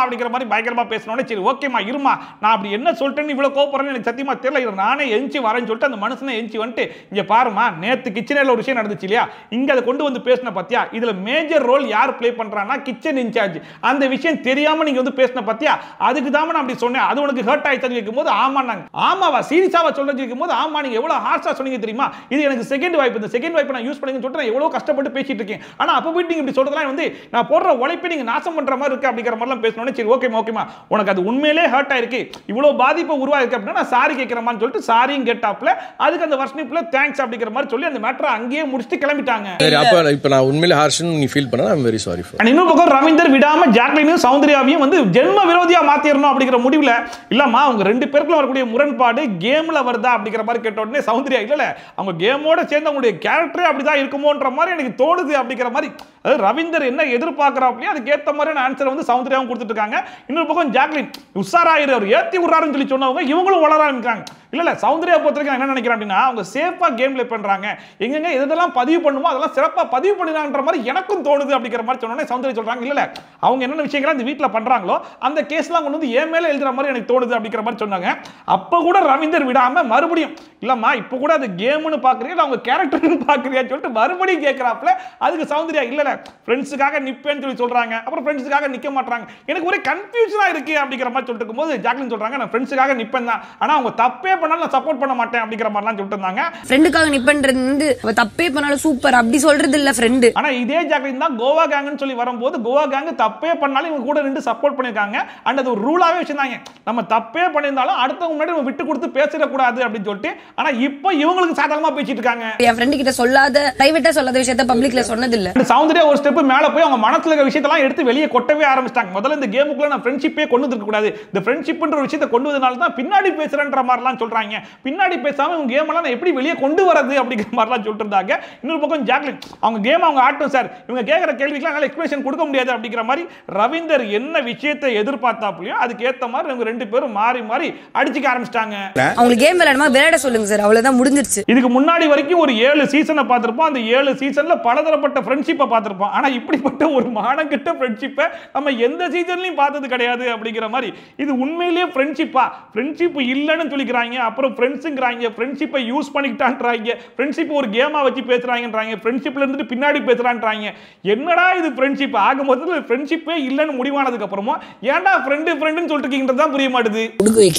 அப்படிங்கிற மாதிரி பயங்கரமா பேசணும்னே. சரி ஓகேமா இருமா, நான் அப்படி என்ன சொல்லிட்டேன்னு இவ்வளவு கோபப்படுறேன்னு எனக்கு சத்தியமா தெரியல, நானே எஞ்சி வரேன்னு சொல்லிட்டு அந்த மனுஷனை எஞ்சி வந்துட்டு, இங்க பாருமா நேத்து கிச்சன்ல ஒரு விஷயம் நடந்துச்சு இல்லையா, இங்க அதை கொண்டு வந்து பேசின பத்தியா, இதுல மேஜர் ரோல் யார் ப்ளே பண்றானா கிச்சன் இன்சார்ஜ், அந்த விஷயம் தெரியாம நீங்க வந்து பேசின பத்தியா, அதுக்கு தான் நான் அப்படி சொன்னேன், அது உனக்கு ஹர்ட் ஆயிடுச்சு கேட்கும்போது ஆமான்னாங்க. ஆமாவா சீரியஸாவா சொல்றது கேட்கும்போது ஆமா நீங்க எவ்வளவு ஹார்ஷா சொன்னீங்க தெரியுமா, இது எனக்கு செகண்ட் வாய்ப்பு, இந்த செகண்ட் வாய்ப்பு நான் யூஸ் பண்ணீங்கன்னு சொல்லிட்டு நான் எவ்வளவு கஷ்டப்பட்டு பேசிட்டு இருக்கேன், ஆனா அப்ப போய் நீங்க இப்படி சொல்றதெல்லாம் வந்து நான் போடுற உழைப்பை நீங்க நாசம் பண்ற மாதிரி இருக்கு அப்படிங்கிற மாதிரிலாம் பேசணும்னே. சரி ஓகேமா உனக்கு அது உண்மையிலே ஹர்ட் ஆயிருக்கு, இவ்வளவு பாதிப்பு உருவாயிருக்கு அப்படின்னா நான் சாரி கேட்கிறேன்னு சொல்லிட்டு சாரியும் கேட்டாப்ல, அதுக்கு அந்த வர்ஷினிப்ல தேங்க்ஸ் அப்படிங்கிற மாதிரி சொல்லி அந்த மேட்டரை அங்கேயே முடிச்சுட்டு கிளம்பிட்டாங்க. சரி அப்ப இப்ப நான் உண்மையிலே ஹார்ஷ்னு நீ ஃபீல் பண்ணா ஐம் வெரி சாரி ஃபார். இன்னொரு பக்கம் ரவீந்தர் விடாம ஜாக்லினையும் சௌந்தர்யாவையும் வந்து ஜென்ம விரோதியா மாத்திரணும் அப்படிங்கிற முடிவுல இல்லம்மா அவங்க ரெண்டு பேருக்குள்ள வரக்கூடிய முரண்பாடு கேம்ல வருதா அப்படிங்கிற மாதிரி கேட்ட உடனே சௌந்தர்யா இல்ல அவங்க கேமோட சேர்ந்து அவங்களுடைய கேரக்டரே அப்படிதான் இருக்குமோன்ற மாதிரி எனக்கு தோணுது அப்படிங்கிற மாதிரி, அதாவது ரவீந்தர் என்ன எதிர்பார்க்கறாப்லையோ அதுக்கு ஏத்த மாதிரியான ஆன்சர் வந்து சௌந்தர்யாவும் கொடுத்துட்டு இருக்காங்க. இன்னொரு பக்கம் ஜாக்லின் உஷாராயிரு அவர் ஏத்தி விடுறாருன்னு சொல்லி சொன்னவங்க இவங்களும் வளர ஆரம்பிக்கிறாங்க. இல்ல சௌந்தர்யா பொறுத்தவரைக்கும் என்ன நினைக்கிறேன் அப்படின்னா, அவங்க சேஃபா கேம் பிளே பண்றாங்க, எங்கெங்க எதெல்லாம் பதிவு பண்ணுமோ அதெல்லாம் சிறப்பா பதிவு பண்ணினாங்கன்ற மாதிரி எனக்கும் தோணுது அப்படிங்கிற மாதிரி சொன்னோன்னே சௌந்தர்யா சொல்றாங்க இல்ல அவங்க என்னென்ன விஷயங்கள் இந்த வீட்டில் பண்றாங்களோ அந்த கேஸ்லாம் கொண்டு வந்து ஏன் மேல எழுதுற மாதிரி எனக்கு தோணுது அப்படிங்கிற மாதிரி சொன்னாங்க. அப்ப கூட ரவீந்தர் விடாம மறுபடியும் இல்லம்மா இப்ப கூட அது கேம்னு பாக்குறியா அவங்க கேரக்டர்னு பாக்குறியா சொல்லிட்டு மறுபடியும் கேட்கறாப்ல, அதுக்கு சௌந்தர்யா இல்ல ஃப்ரெண்ட்ஸுக்காக நிப்பேன்னு சொல்லி சொல்றாங்க, அப்புறம் ஃப்ரெண்ட்ஸுக்காக நிக்க மாட்டாங்க, எனக்கு ஒரே கன்ஃபியூஷனா இருக்கு அப்படிங்கிற மாதிரி சொல்லிட்டு இருக்கும்போது ஜாக்லின் சொல்றாங்க நான் ஃப்ரெண்ட்ஸுக்காக நிப்பேன் தான், ஆனா அவங்க தப்பே பண்ணாலும் நான் சப்போர்ட் பண்ண மாட்டேன் அப்படிங்கிற மாதிரிலாம் சொல்லிட்டு இருந்தாங்க. ஃப்ரெண்டுக்காக நிப்பன்றது வந்து தப்பே பண்ணாலும் சூப்பர் அப்படி சொல்றது இல்ல ஃப்ரெண்ட். ஆனா இதே ஜாக்லின் தான் கோவா கேங்னு சொல்லி வரும்போது கோவா கேங் தப்பே பண்ணாலும் இவங்க கூட நின்று சப்போர்ட் பண்ணிருக்காங்க. அண்ட் அது ஒரு ரூலாவே வச்சிருந்தாங்க, நம்ம தப்பே பண்ணியிருந்தாலும் அடுத்தவங்க முன்னாடி நம்ம விட்டு கொடுத்து பேசிடக்கூடாது அப்படின்னு சொல்லிட்டு. ஆனா இப்போ இவங்களுக்கு சாதகமா பேசிட்டு இருக்காங்க. என் ஃப்ரெண்ட் கிட்ட சொல்லாத பிரைவேட்டா சொல்லாத விஷயத்தை பப்ளிக்ல சொன்னது இல்ல. சௌந்தர்யா ஒரு ஸ்டெப் மேல போய் அவங்க மனசுல இருக்க விஷயத்தெல்லாம் எடுத்து வெளியே கொட்டவே ஆரம்பிச்சிட்டாங்க. முதல்ல இந்த கேமுக்குள்ள நான் ஃப்ரெண்ட்ஷிப்பே கொண்டு வந்துருக்க கூடாது, இந்த ஃப்ரெண்ட்ஷிப்ன்ற ஒரு விஷயத்தை கொண்டு வந்தனால தான் பின்னாடி பேசுறேன்ற மாதிரிலாம் சொல்றாங்க. பின்னாடி பேசாம இவங்க கேம் எல்லாம் நான் எப்படி வெளியே கொண்டு வரது அப்படிங்கிற மாதிரிலாம் சொல்லிட்டு இருந்தாங்க. இன்னொரு பக்கம் ஜாக்லின் அவங்க கேம் அவங்க ஆட்டும் சார், இவங்க கேட்கிற கேள்விக்கெல்லாம் நல்ல எக்ஸ்பிளேஷன் கொடுக்க முடியாது அப்படிங்கிற மாதிரி ரவீந்தர் என்ன விஷயத்தை எதிர்பார்த்தாப்லையோ அதுக்கு ஏத்த மாதிரி இவங்க ரெண்டு பேரும் மாறி மாறி அடிச்சுக்க ஆரம்பிச்சிட்டாங்க. அவங்களுக்கு கேம் விளையாடுமா விளையாட சொல்லுங்க சார், அவ்வளவுதான் முடிஞ்சிருச்சு. இதுக்கு முன்னாடி வரைக்கும் ஒரு 7 சீசனை பார்த்திருப்போம், அந்த 7 சீசன்ல பலதரப்பட்ட ஃப்ரெண்ட்ஷிப்பை பார்த்திருப்போம். ஆனா இப்படிப்பட்ட ஒரு மானங்கிட்ட ஃப்ரெண்ட்ஷிப்பை நம்ம எந்த சீசன்லயும் பார்த்தது கிடையாது அப்படிங்கிற மாதிரி. இது உண்மையிலேயே ஃப்ரெண்ட்ஷிப்பா? ஃப்ரெண்ட்ஷிப் இல்லைன்னு சொல்லிக்கிறாங்க, அப்புறம் ஃப்ரெண்ட்ஸுங்கிறாங்க, ஃப்ரெண்ட்ஷிப்பை யூஸ் பண்ணிக்கிட்டான்றாங்க, ஃப்ரெண்ட்ஷிப் ஒரு கேமா வச்சு பேசுறாங்கன்றாங்க, ஃப்ரெண்ட்ஷிப்ல இருந்துட்டு பின்னாடி பேசுறான்றாங்க. என்னடா இது ஃப்ரெண்ட்ஷிப்? ஆக மொத்தத்தில் ஃப்ரெண்ட்ஷிப்பே இல்லைன்னு முடிவானதுக்கு அப்புறமா ஏன்டா ஃப்ரெண்டுன்னு சொல்லிட்டு இருக்கீங்கன்றது தான் புரிய மாட்டுது.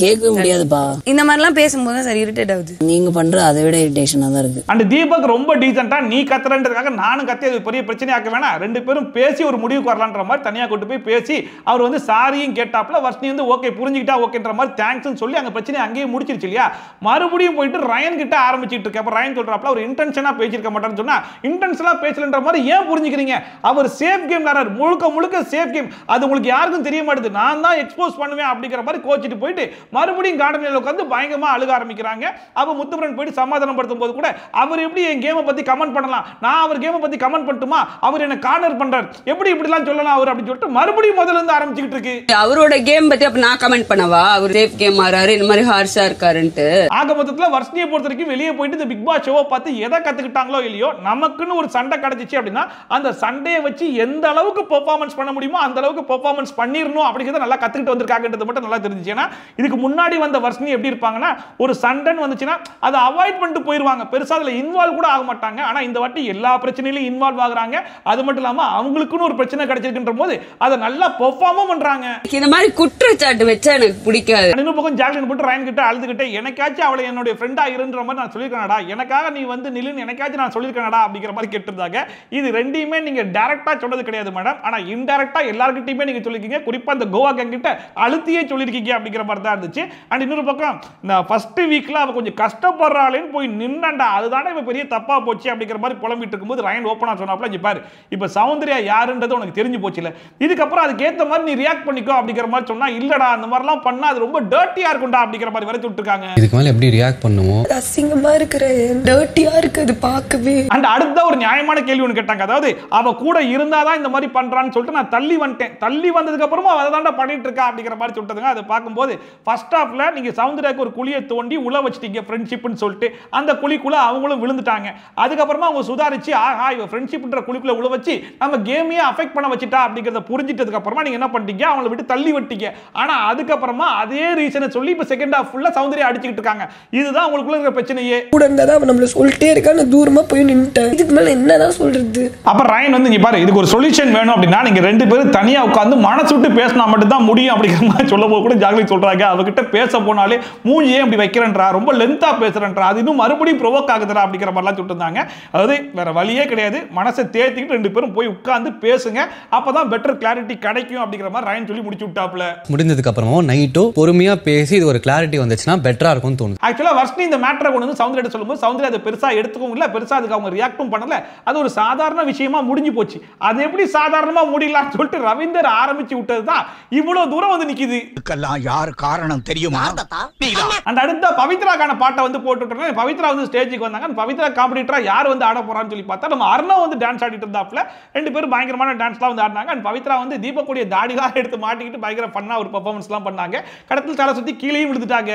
கேட்கவே முடியாதுப்பா. இந்த மாதிரிலாம் பேசும்போது சார் இரிட்டேட் ஆகுது. நீங்க பண்ற அதை விட இரிட்டேஷனா தான் இருக்கு. அண்ட் தீபக் ரொம்ப டீசென்ட்டா நீ கத்துறன்றதுக்காக நானும் கத்தி அது பெரிய பிரச்சனை ஆக்க வேணாம், ரெண்டு பேரும் பேசி ஒரு முடிவுக்கு வரலான்ற மாதிரி தனியா கூட்டு போய் பேசி அவர் வந்து சாரியும் கேட்டாப்ல வர்ஷினி வந்து ஓகே புரிஞ்சுக்கிட்டா ஓகேன்ற மாதிரி தேங்க்ஸ் சொல்லி அந்த பிரச்சனையை அங்கேயே முடிச்சிருச்சு இல்லையா. மறுபடியும் போயிட்டு ரயன் கிட்ட ஆரம்பிச்சிட்டு இருக்க. அப்ப ரயன் சொல்றாப்ல ஒரு இன்டென்ஷனா பேசிருக்க மாட்டான்னு சொன்னா இன்டென்ஷனா பேசலன்ற மாதிரி ஏன் புரிஞ்சுக்கிறீங்க? அவர் சேஃப் கேம் விளையாடுறாரு, முழுக்க சேஃப் கேம், அது உங்களுக்கு யாருக்கும் தெரிய மாட்டேது, நான் தான் எக்ஸ்போஸ் பண்ணுவேன் அப்படிங்கிற மாதிரி கோச்சிட்டு போயிட்டு மறுபடியும் கார்டனில் உட்காந்து பயங்கரமா அழுக ஆரம்பிக்கிறாங்க. அப்ப முத்துபுரன் போயிட்டு சமாதானப்படுத்தும் போது கூட அவர் எப்படி என் கேமை பத்தி கமெண்ட் பண்ணலாம், நான் அவர் கேமை பத்தி கமெண்ட் பண்ணட்டுமா, அவர் என்ன கார்னர் பண்றாரு, எப்படி இப்படிலாம் சொல்லலாம் அவர் அப்படின்னு சொல்லிட்டு மறுபடியும் முதல்ல இருந்து ஆரம்பிச்சுக்கிட்டு இருக்கு. அவரோட கேம் பத்தி அப்ப நான் கமெண்ட் பண்ணவா, அவர் சேஃப் கேம் ஆறாரு இந்த மாதிரி ஹார்ஷா இருக்காருன்ட்டு. ஆக மொத்தத்துல வர்ஷினியை பொறுத்த வரைக்கும் வெளியே போயிட்டு இந்த பிக் பாஸ் ஷோவை பார்த்து எதை கத்துக்கிட்டாங்களோ இல்லையோ, நமக்குன்னு ஒரு சண்டை கிடைச்சிச்சு அப்படின்னா அந்த சண்டையை வச்சு எந்த அளவுக்கு பெர்ஃபார்மன்ஸ் பண்ண முடியுமோ அந்த அளவுக்கு பெர்ஃபார்மன்ஸ் பண்ணிரணும் அப்படிங்கறத நல்லா கத்துக்கிட்டு வந்திருக்காங்கன்றது மட்டும் நல்லா தெரிஞ்சுச்சு. ஏன்னா இதுக்கு முன்னாடி வந்த வர்ஷினி எப்படி இருப்பாங்கன்னா ஒரு சண்டைன்னு வந்துச்சுன்னா அதை அவாய்ட் பண்ணிட்டு போயிருவாங்க, பெருசா அதுல இன்வால்வ் கூட ஆக மாட்டாங்க. ஆனா இந்த வாட்டி எல்லா பிரச்சனையிலும் இன்வால்வ் ஆகுறாங்க. அது மட்டும் இல்லாம அவங்களுக்குன்னு ஒரு பிரச்சனை கிடைச்சிருக்கின்ற போது அதை நல்லா பெர்ஃபார்மும் பண்றாங்க. இந்த மாதிரி குற்றச்சாட்டு வச்சா எனக்கு பிடிக்காது. இன்னும் பக்கம் ஜாக்லின் போட்டு ரயன் கிட்ட அழுதுகிட்டே எனக்காச்சும் அவளை என்னுடைய ஃப்ரெண்டா இருன்ற மாதிரி நான் சொல்லியிருக்கேனடா, எனக்காக நீ வந்து நிலுன்னு எனக்காச்சும் நான் சொல்லியிருக்கேனடா அப்படிங்கிற மாதிரி கேட்டிருந்தாங்க. இது ரெண்டையுமே நீங்க டைரக்டா சொன்னது கிடையாது மேடம், ஆனா இன்டைரக்டா எல்லார்கிட்டயுமே நீங்க சொல்லிருக்கீங்க, குறிப்பா இந்த கோவா கேங் கிட்ட அழுத்தியே சொல்லிருக்கீங்க அப்படிங்கிற மாதிரி தான் இருந்துச்சு. அண்ட் இன்னொரு பக்கம் நான் ஃபர்ஸ்ட் வீக்ல அவ கொஞ்சம் கஷ்டப்படுறாளேன்னு போய் நின்னண்டா, அதுதானே இப்ப பெரிய தப்பா போச்சு அப்படிங்கிற மாதிரி புலம்பிட்டு இருக்கும்போது ரயன் ஓப்பனா சொன்னாப்ல, இங்க பாரு இப்ப சௌந்தர்யா யாருன்றது உனக்கு தெரிஞ்சு போச்சுல, இதுக்கப்புறம் அதுக்கு ஏத்த மாதிரி நீ ரியாக்ட் பண்ணிக்கோ அப்படிங்கிற மாதிரி சொன்னா, இல்லடா அந்த மாதிரிலாம் பண்ணா அது ரொம்ப டர்ட்டியா இருக்கும்டா அப்படிங்கிற மாதிரி வரைச்சு விட்டுருக்காங்க. இதுக்கு மேல எப்படி ரியாக்ட் பண்ணுவோம், அசிங்கமா இருக்கிற டர்ட்டியா இருக்குது பார்க்கவே. அண்ட் அடுத்த ஒரு நியாயமான கேள்வி ஒன்று கேட்டாங்க, அதாவது அவ கூட இருந்தாதான் இந்த மாதிரி பண்றான்னு சொல்லிட்டு நான் தள்ளி வந்துட்டேன், தள்ளி வந்ததுக்கு அப்புறமா அவ தாண்டா பண்ணிட்டு இருக்கா அப்படிங்கிற மாதிரி சொல்லிட்டுங்க. அதை பார்க்கும்போது ஃபர்ஸ்ட் ஹாஃப்ல நீங்க சௌந்தர்யாக்கு ஒரு குழியை தோண்டி உள்ள வச்சிட்டீங்க ஃப்ரெண்ட்ஷிப்னு சொல்லிட்டு, அந்த குழிக்குள்ள அவங்களும் விழுந்துட்டாங்க. அதுக்கப்புறமா அவங்க சுதாரிச்சு ஆஹா இவ ஃப்ரெண்ட்ஷிப்ன்ற குழிக்குள்ள உள்ள வச்சு நம்ம கேமையே அஃபெக்ட் பண்ண வச்சிட்டா அப்படிங்கறத புரிஞ்சிட்டதுக்கு அப்புறமா நீங்க என்ன பண்ணிட்டீங்க, அவங்கள விட்டு தள்ளி விட்டீங்க. ஆனா அதுக்கப்புறமா அதே ரீசனை சொல்லி இப்ப செகண்ட் ஹாஃப் ஃபுல்லா சௌந்தர்யா அடிச்சிட்டு இருக்காங்க. இதுதான் உங்களுக்குள்ள இருக்கிற பிரச்சனையே. கூட இருந்தா அவன் நம்மள சொல்லிட்டே இருக்கான்னு தூரமா போய் நின்னுட்டேன், இதுக்கு மேல என்னதான் சொல்றது. அப்ப ரயன் வந்து இங்க பாரு இதுக்கு ஒரு சொல்யூஷன் வேணும் அப்படின்னா நீங்க ரெண்டு பேரும் தனியா உட்கார்ந்து மனசு விட்டு பேசினா மட்டும் தான் முடியும் அப்படிங்கிற மாதிரி சொல்லும்போது கூட ஜாக்லின் சொல்றாங்க, அவகிட்ட பேச போனாலே மூஞ்சியே அப்படி வைக்கிறன்றா, ரொம்ப லென்த்தா பேசுறன்றா, அது இன்னும் மறுபடியும் ப்ரொவோக் ஆகுதுடா அப்படிங்கிற மாதிரிலாம் சொல்லிருந்தாங்க. அதாவது வேற வழியே கிடையாது, மனசை தேத்திக்கிட்டு ரெண்டு பேரும் போய் உட்கார்ந்து பேசுங்க, அப்பதான் பெட்டர் கிளாரிட்டி கிடைக்கும் அப்படிங்கிற மாதிரி ரயன் சொல்லி முடிச்சு விட்டாப்ல. முடிஞ்சதுக்கு அப்புறமா நைட்டோ பொறுமையா பேசி இது ஒரு கிளாரிட்டி வந்துச்சுன்னா பெட்டரா இருக்கும்னு தோணுது. ஆக்சுவலா வர்ஷினி இந்த மேட்டரை கொண்டு வந்து சௌந்தர்யா சொல்லும்போது சௌந்தர்யா அதை பெருசா எடுத்துக்கவும் இல்ல, பெருசா அதுக்கு அவங்க ரியாக்டும் பண்ணல, அது ஒரு சாதாரண விஷயமா முடிஞ்சு போச்சு. அது எப்படி சாதாரணமா முடியலாம்னு சொல்லிட்டு ரவீந்தர் ஆரம்பிச்சு விட்டதுதான் இவ்வளவு தூரம் வந்து நிக்குது. இதுக்கெல்லாம் யார் காரணம் தெரியுமா? அந்த அடுத்த பவித்ராக்கான பாட்டை வந்து போட்டுட்டு பவித்ரா வந்து ஸ்டேஜுக்கு வந்தாங்க. பவித்ரா காம்படிட்டரா யார் வந்து ஆட போறான்னு சொல்லி பார்த்தா நம்ம அர்ணவ் வந்து டான்ஸ் ஆடிட்டு இருந்தாப்ல, ரெண்டு பேரும் பயங்கரமான டான்ஸ்லாம் வந்து ஆடினாங்க. அண்ட் பவித்ரா வந்து தீபக்குடைய தாடிலாம் எடுத்து மாட்டிக்கிட்டு பயங்கர பண்ணா ஒரு பெர்ஃபார்மன்ஸ்லாம் பண்ணாங்க. கடத்தில் தலை சுத்தி கீழேயும் விழுந்துட்டாங்க.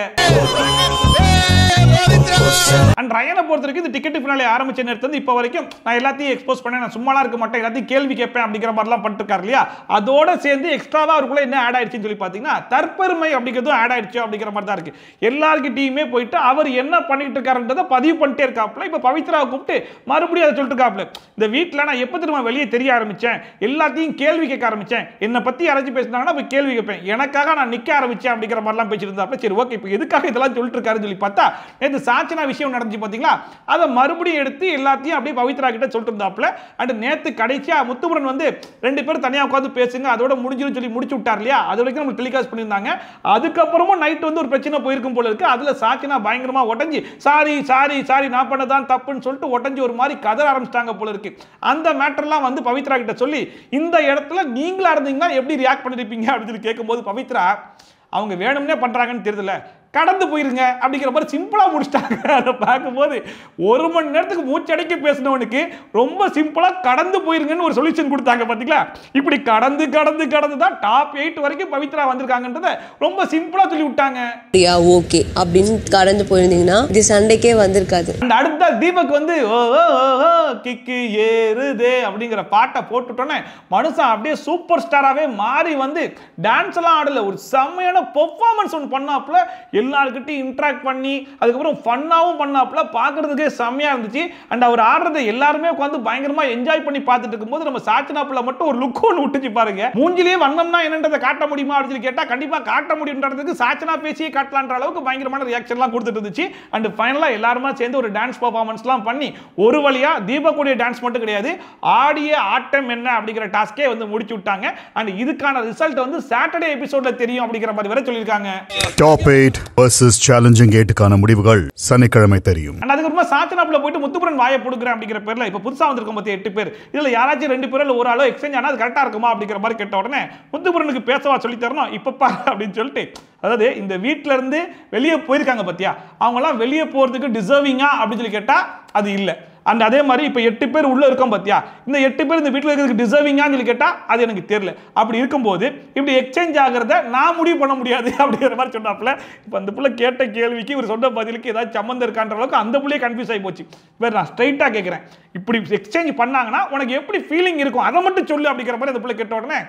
அண்ட் ரயனை பொறுத்த வரைக்கும் இந்த டிக்கெட் ஃபினாலே ஆரம்பிச்ச நேரத்துல இருந்து இப்போ வரைக்கும் நான் எல்லாத்தையும் எக்ஸ்போஸ் பண்ணேன், நான் சும்மாலாம் இருக்க மாட்டேன், எல்லாத்தையும் கேள்வி கேட்பேன் அப்படிங்கிற மாதிரிலாம் பண்ணிட்டு இருக்காரு இல்லையா. அதோட சேர்ந்து எக்ஸ்ட்ராவா அவருக்குள்ள என்ன ஆட் ஆயிடுச்சுன்னு சொல்லி பார்த்தீங்கன்னா தற்பெருமை அப்படிங்கிறதும் ஆட் ஆயிடுச்சு அப்படிங்கிற மாதிரி தான் இருக்கு. எல்லார்கிட்டயுமே போயிட்டு அவர் என்ன பண்ணிட்டு இருக்காருன்றதை பதிவு பண்ணிட்டே இருக்காப்ல. இப்போ பவித்ராவை கூப்பிட்டு மறுபடியும் அதை சொல்லிட்டு இருக்காப்ல, இந்த வீட்டில் நான் எப்போ திரும்ப வெளியே தெரிய ஆரம்பிச்சேன், எல்லாத்தையும் கேள்வி கேட்க ஆரம்பிச்சேன், என்னை பத்தி யாராச்சும் பேசினாங்கன்னா இப்போ கேள்வி கேட்பேன், எனக்காக நான் நிற்க ஆரம்பிச்சேன் அப்படிங்கிற மாதிரிலாம் பேசிட்டு இருந்தாப்ல. சரி ஓகே, இப்போ எதுக்காக இதெல்லாம் சொல்லிட்டு இருக்காருன்னு சொல்லி பார்த்தா நேற்று சாச்சனா விஷயம் நடந்துச்சு பாத்தீங்களா, அதை மறுபடியும் எடுத்து எல்லாத்தையும் அப்படியே பவித்ரா கிட்ட சொல்லிட்டு இருந்தாப்ல. அண்ட் நேத்து கடைசியா முத்துமுரன் வந்து ரெண்டு பேரும் தனியா உட்கார்ந்து பேசுங்க அதோட முடிஞ்சிரும் சொல்லி முடிச்சு விட்டார் இல்லையா, அது வரைக்கும் நம்ம டெலிகாஸ்ட் பண்ணியிருந்தாங்க. அதுக்கப்புறமும் நைட் வந்து ஒரு பிரச்சனை போயிருக்கும் போல இருக்கு. அதுல சாச்சனா பயங்கரமா உடஞ்சி சாரி சாரி சாரி நான் பண்ணதான் தப்புன்னு சொல்லிட்டு உடஞ்சி ஒரு மாதிரி கதற ஆரம்பிச்சிட்டாங்க போல இருக்கு. அந்த மேட்டர்லாம் வந்து பவித்ரா கிட்ட சொல்லி இந்த இடத்துல நீங்களா இருந்தீங்கன்னா எப்படி ரியாக்ட் பண்ணிருப்பீங்க அப்படின்னு கேட்கும்போது பவித்ரா அவங்க வேணும்னே பண்றாங்கன்னு தெரியல, கடந்து போயிருங்க அப்படிங்கிற மாதிரி சிம்பிளா முடிச்சிட்டாங்க. அதை பார்க்கும்போது ஒரு மணி நேரத்துக்கு மூச்சடைக்க பேசினவனுக்கு ரொம்ப சிம்பிளா கடந்து போயிருங்கன்னு ஒரு சொல்யூஷன் கொடுத்தாங்க பாத்தீங்களா. இப்படி கடந்து கடந்து கடந்து தான் டாப் 8 வரைக்கும் பவித்ரா வந்திருக்காங்கன்றத ரொம்ப சிம்பிளா சொல்லி விட்டாங்க. ஓகே அப்படின்னு கடந்து போயிருந்தீங்கன்னா இது சண்டைக்கே வந்திருக்காது. அடுத்த தீபக் வந்து கிக்கு ஏறுதே அப்படிங்கிற பாட்டை போட்டுட்டோன்னே மனுஷன் அப்படியே சூப்பர் ஸ்டாராவே மாறி வந்து டான்ஸ் எல்லாம் ஆடல, ஒரு செம்மையான பெர்ஃபார்மன்ஸ் ஒன்று பண்ணாப்ல. எல்லார்கிட்டையும் இன்ட்ராக்ட் பண்ணி அதுக்கப்புறம் ஃபன்னாவும் பண்ணாப்புல பார்க்கறதுக்கே செம்மையா இருந்துச்சு. அண்ட் அவர் ஆடுறதை எல்லாருமே உட்காந்து பயங்கரமா என்ஜாய் பண்ணி பார்த்துட்டு இருக்கும்போது நம்ம சாச்சனாப்புல மட்டும் ஒரு லுக் ஒன்று விட்டுச்சு பாருங்க. மூஞ்சிலேயே வண்ணம்னா என்னன்றதை காட்ட முடியுமா அப்படின்னு கேட்டா கண்டிப்பா காட்ட முடியுன்றதுக்கு சாச்சனா பேசியே காட்டலான்ற அளவுக்கு பயங்கரமான ரியாக்ஷன்லாம் கொடுத்துட்டு இருந்துச்சு. அண்ட் ஃபைனலா எல்லாருமே சேர்ந்து ஒரு டான்ஸ் பெர்ஃபார்மன்ஸ்லாம் பண்ணி ஒரு வழியா தீபக்குடைய டான்ஸ் மட்டும் கிடையாது, ஆடிய ஆட்டம் என்ன அப்படிங்கிற டாஸ்கே வந்து முடிச்சு விட்டாங்க. அண்ட் இதுக்கான ரிசல்ட் வந்து சாட்டர்டே எபிசோட்ல தெரியும் அப்படிங்கிற மாதிரி வரை சொல்லியிருக்காங்க. டாப் 8 வெர்சஸ் சேலஞ்சிங் 8க்கான முடிவுகள் சனிக்கிழமை தெரியும். அண்ட் அதுக்கப்புறமா சாச்சனாப்புல போயிட்டு முத்துப்புரன் வாயை போடுகிறேன் அப்படிங்கிற பேர்ல இப்ப புதுசா வந்திருக்கும் மொத்தம் 8 பேர். இதுல யாராச்சும் 2 பேர் இல்ல ஒரு ஆளோ எக்ஸ்சேஞ்ச் ஆனா அது கரெக்டா இருக்குமா அப்படிங்கிற மாதிரி கேட்ட உடனே முத்துப்புரனுக்கு பேசவா சொல்லி தரணும் இப்பப்பா அப்படின்னு சொல்லிட்டு, அதாவது இந்த வீட்ல இருந்து வெளியே போயிருக்காங்க பத்தியா, அவங்க எல்லாம் வெளியே போறதுக்கு டிசர்விங்கா அப்படின்னு சொல்லி கேட்டா அது இல்ல. அண்ட் அதே மாதிரி இப்போ 8 பேர் உள்ள இருக்கோம் பார்த்தியா, இந்த 8 பேர் இந்த வீட்டில் இருக்கிறதுக்கு டிசர்விங்கான்னு சொல்லி கேட்டால் அது எனக்கு தெரியல. அப்படி இருக்கும்போது இப்படி எக்ஸ்சேஞ்ச் ஆகிறத நான் முடிவு பண்ண முடியாது அப்படிங்கிற மாதிரி சொன்னாப்புல. இப்போ அந்த பிள்ளை கேட்ட கேள்விக்கு இவர் சொன்ன பதிலுக்கு ஏதாவது சம்மந்தம் இருக்கான்ற அளவுக்கு அந்த பிள்ளையே கன்ஃபியூஸ் ஆகி போச்சு. வேறு நான் ஸ்ட்ரைட்டாக கேட்குறேன், இப்படி எக்ஸ்சேஞ்ச் பண்ணாங்கன்னா உனக்கு எப்படி ஃபீலிங் இருக்கும் அதை மட்டும் சொல்லு அப்படிங்கிற மாதிரி அந்த பிள்ளை கேட்ட உடனே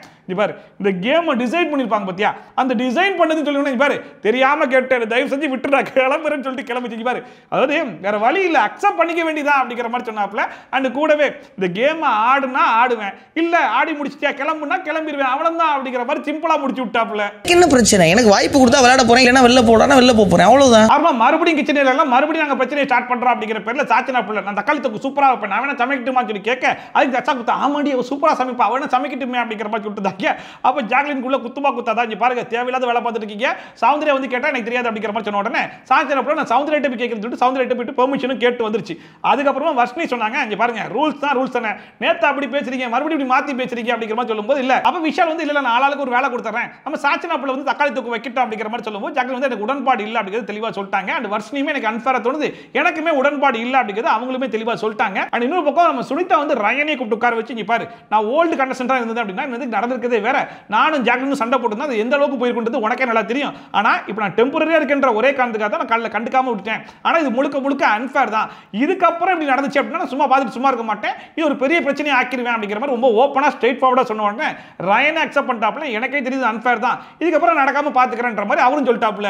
பாரு இந்த கேமை டிசைன் பண்ணியிருப்பாங்க பார்த்தியா, அந்த டிசைன் பண்ணதுன்னு சொல்லி பாரு தெரியாமல் கேட்டேன் தயவு செஞ்சு விட்டு நான் கிளம்புறேன்னு சொல்லிட்டு கிளம்பிச்சு பாரு. அதாவது வேற வழி இல்லை, அக்செப்ட் பண்ணிக்க வேண்டியதான் அப்படிங்கிற மாதிரி சொன்னாப்ல. அண்ட் கூடவே இந்த கேம் ஆடுனா ஆடுவேன், இல்ல ஆடி முடிச்சிட்டியா கிளம்புனா கிளம்பிடுவேன், அவ்வளவுதான் அப்படிங்கிற மாதிரி சிம்பிளா முடிச்சு விட்டாப்ல. என்ன பிரச்சனை, எனக்கு வாய்ப்பு கொடுத்தா விளையாட போறேன், இல்லனா வெளில போறேன்னா வெளில போறேன், அவ்வளவுதான். ஆமா, மறுபடியும் கிச்சன் எல்லாம் மறுபடியும் நாங்க பிரச்சனையை ஸ்டார்ட் பண்றோம் அப்படிங்கிற பேர்ல சாச்சனாப்புல நான் தக்காளி தொக்கு சூப்பரா வைப்பேன், நான் வேணா சமைக்கட்டுமான்னு சொல்லி கேட்க அதுக்கு தச்சா குத்தா ஆமாடி சூப்பரா சமைப்பா அவனா சமைக்கட்டுமே அப்படிங்கிற மாதிரி சொல்லிட்டாங்க. அப்ப ஜாக்லின்குள்ள குத்துமா குத்தாதான் இங்க பாருங்க தேவையில்லாத வேலை பார்த்துட்டு இருக்கீங்க. சௌந்தர்யா வந்து கேட்டா எனக்கு தெரியாது அப்படிங்கிற மாதிரி சொன்ன உடனே சாச்சனாப்புல நான் சௌந்தர்யா போய் கேட்கறது சொல்லிட்டு சௌந்தர்யா போயிட்டு பெர்மிஷனும் கேட்டு வந்துருச்சு. அதுக்கப்புறமா வர்ஷினி சொன்னாங்க இங்க பாருங்க ரூல்ஸ் தான் ரூல்ஸ் தானே, நேத்து அப்படி பேசுறீங்க மறுபடியும் இப்படி மாத்தி பேசுறீங்க அப்படிங்கிற மாதிரி சொல்லும்போது இல்ல அப்ப விஷால் வந்து இல்ல நான் ஆளாளுக்கு ஒரு வேலை கொடுத்துறேன், நம்ம சாச்சனாப்புல வந்து தக்காளி தொக்கு வைக்கட்டும் அப்படிங்கிற மாதிரி சொல்லும்போது ஜாக்லின் வந்து எனக்கு உடன்பாடு இல்ல அப்படிங்கிறது தெளிவா சொல்லிட்டாங்க. அண்ட் வர்ஷினியுமே எனக்கு அன்ஃபேரா தோணுது, எனக்குமே உடன்பாடு இல்ல அப்படிங்கிறது அவங்களுமே தெளிவா சொல்லிட்டாங்க. அண்ட் இன்னொரு பக்கம் நம்ம சுனிதா வந்து ரயனே கூப்பிட்டு உட்கார வச்சு இங்க பாரு நான் ஓல்டு கண்டஸ்டன்டா இருந்தது அப்படின்னா இது நடந்திருக்கதே வேற, நானும் ஜாக்லினும் சண்டை போட்டுருந்தா அது எந்த அளவுக்கு போயிருக்குன்றது உனக்கே நல்லா தெரியும். ஆனா இப்போ நான் டெம்பரரியா இருக்கின்ற ஒரே காரணத்துக்காக தான் நான் காலைல கண்டுக்காம விட்டுட்டேன். ஆனா இது முழுக்க முழுக்க அன்ஃபேர் தான், இதுக்கப்புறம் இப்படி நடந்துச்சு அப்படின்னா நான் சும்மா பார்த்துட்டு சும்மா இருக்க மாட்டேன், இது ஒரு பெரிய பிரச்சனையை ஆக்கிடுவேன் அப்படிங்கிற மாதிரி ரொம்ப ஓப்பனா ஸ்ட்ரெயிட் ஃபார்வர்டா சொன்ன உடனே ரயனை அக்செப்ட் பண்ணிட்டாப்ல. எனக்கே தெரியுது அன்ஃபேர் தான், இதுக்கப்புறம் நடக்காம பாத்துக்கிறேன்ற மாதிரி அவரும் சொல்லிட்டாப்ல.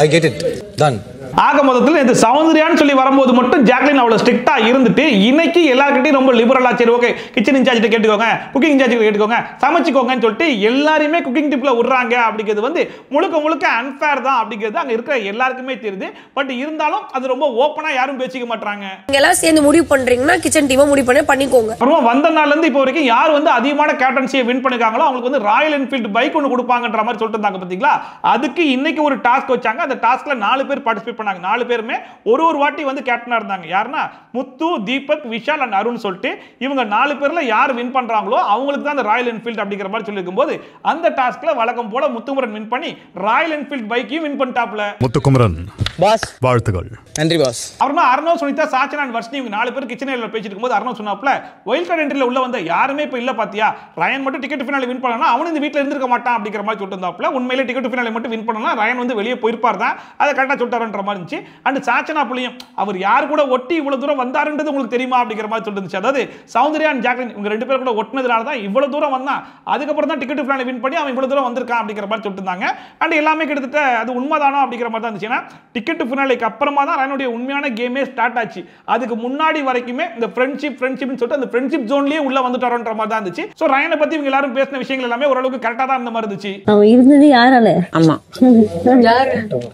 I get it done. ஆக மொத்தத்தில் இந்த சௌந்தர்யான்னு சொல்லி வரும்போது மட்டும் ஜாக்லின் அவ்வளவு ஸ்ட்ரிக்டா இருந்துட்டு இன்னைக்கு எல்லார்கிட்டையும் ரொம்ப லிபரலா சரி ஓகே கிச்சன் இன்சார்ஜ் கேட்டுக்கோங்க, குக்கிங் இன்சார்ஜ் கேட்டுக்கோங்க, சமைச்சுக்கோங்கன்னு சொல்லிட்டு எல்லாருமே குக்கிங் டிப்ல விடுறாங்க அப்படிங்கிறது வந்து முழுக்க முழுக்க அன்ஃபேர் தான் அப்படிங்கிறது அங்க இருக்கிற எல்லாருக்குமே தெரியுது. பட் இருந்தாலும் அது ரொம்ப ஓப்பனா யாரும் பேசிக்க மாட்டாங்க. நீங்க எல்லாம் சேர்ந்து முடிவு பண்றீங்கன்னா கிச்சன் டீமை முடிவு பண்ணிக்கோங்க. அப்புறம் வந்த நாள்ல இருந்து இப்போ வரைக்கும் யார் வந்து அதிகமான கேப்டன்சியை வின் பண்ணிருக்காங்களோ அவங்களுக்கு வந்து ராயல் என்ஃபீல்டு பைக் ஒன்று கொடுப்பாங்கன்ற மாதிரி சொல்லிட்டு இருந்தாங்க பாத்தீங்களா. அதுக்கு இன்னைக்கு ஒரு டாஸ்க் வச்சாங்க, அந்த டாஸ்க்ல 4 பேர் பார்ட்டிசிபேட் பண்ணாங்க. 4 பேருமே ஒரு வாட்டி வந்து கேப்டனா இருந்தாங்க. யாருன்னா முத்து, தீபக், விஷால் அண்ட் அருண் சொல்லிட்டு இவங்க 4 பேர்ல யார் வின் பண்றாங்களோ அவங்களுக்கு தான் அந்த ராயல் என்ஃபீல்ட் அப்படிங்கிற மாதிரி சொல்லிருக்கும் போது அந்த டாஸ்க்ல வழக்கம் போல முத்துக்குமரன் வின் பண்ணி ராயல் என்ஃபீல்ட் பைக்கையும் வின் பண்ணிட்டாப்ல. முத்துக்குமரன் பாஸ் வாழ்த்துக்கள். நன்றி பாஸ். அப்புறமா அர்ணவ், சுனிதா, சாச்சனா அண்ட் வர்ஷினி இவங்க 4 பேர் கிச்சன் ஏரியால பேசிட்டு இருக்கும்போது அர்ணவ் சொன்னாப்ல வைல்ட் கார்டு என்ட்ரில உள்ள வந்த யாருமே இப்ப இல்ல பாத்தியா, ரயன் மட்டும் டிக்கெட் ஃபினாலே வின் பண்ணனா அவனும் இந்த வீட்ல இருந்திருக்க மாட்டான் அப்படிங்கிற மாதிரி சொல்லிட்டு இருந்தாப்ல. உண்மையிலே டிக்கெட் ஃபினாலே மட்டும் வின் பண்ணனா ரயன் வந்து வெளியே போயிருப்பார் தான், அதை கரெக்டா சொல்லிட்டாருன்ற மாதிரி இருந்துச்சு. அண்ட் சாச்சனா புள்ளியும் அவர் யார் கூட ஒட்டி இவ்வளவு தூரம் வந்தாருன்றது உங்களுக்கு தெரியுமா அப்படிங்கிற மாதிரி சொல்லிட்டு இருந்துச்சு. அதாவது சௌந்தர்யா அண்ட் ஜாக்லின் இவங்க 2 பேர் கூட ஒட்டினதுனால தான் இவ்வளவு தூரம் வந்தான், அதுக்கப்புறம் தான் டிக்கெட் ஃபினாலே வின் பண்ணி அவன் இவ்வளவு தூரம் வந்திருக்கான் அப்படிங்கிற மாதிரி சொல்லிட்டு இருந்தாங்க. அண்ட் எல்லாமே கிட்டத்தட்ட அது உண்மைதானோ அப்படிங்கிற மாதிரி தான் இருந்துச்சுன்னா டிக்கெட் ஃபினாலேக்கு அப்புறமா தான் ரயனுடைய உண்மையான கேமே ஸ்டார்ட் ஆச்சு. அதுக்கு முன்னாடி வரைக்குமே இந்த ஃப்ரெண்ட்ஷிப்னு சொல்லிட்டு அந்த ஃப்ரெண்ட்ஷிப் ஜோன்லயே உள்ள வந்துட்டாரோன்ற மாதிரி தான் இருந்துச்சு. சோ ரயனை பத்தி இவங்க எல்லாரும் பேசின விஷயங்கள் எல்லாமே ஓரளவுக்கு கரெக்டா தான் இருந்த மாதிரி இருந்துச்சு. அவன் இருந்தது யாரால? ஆமா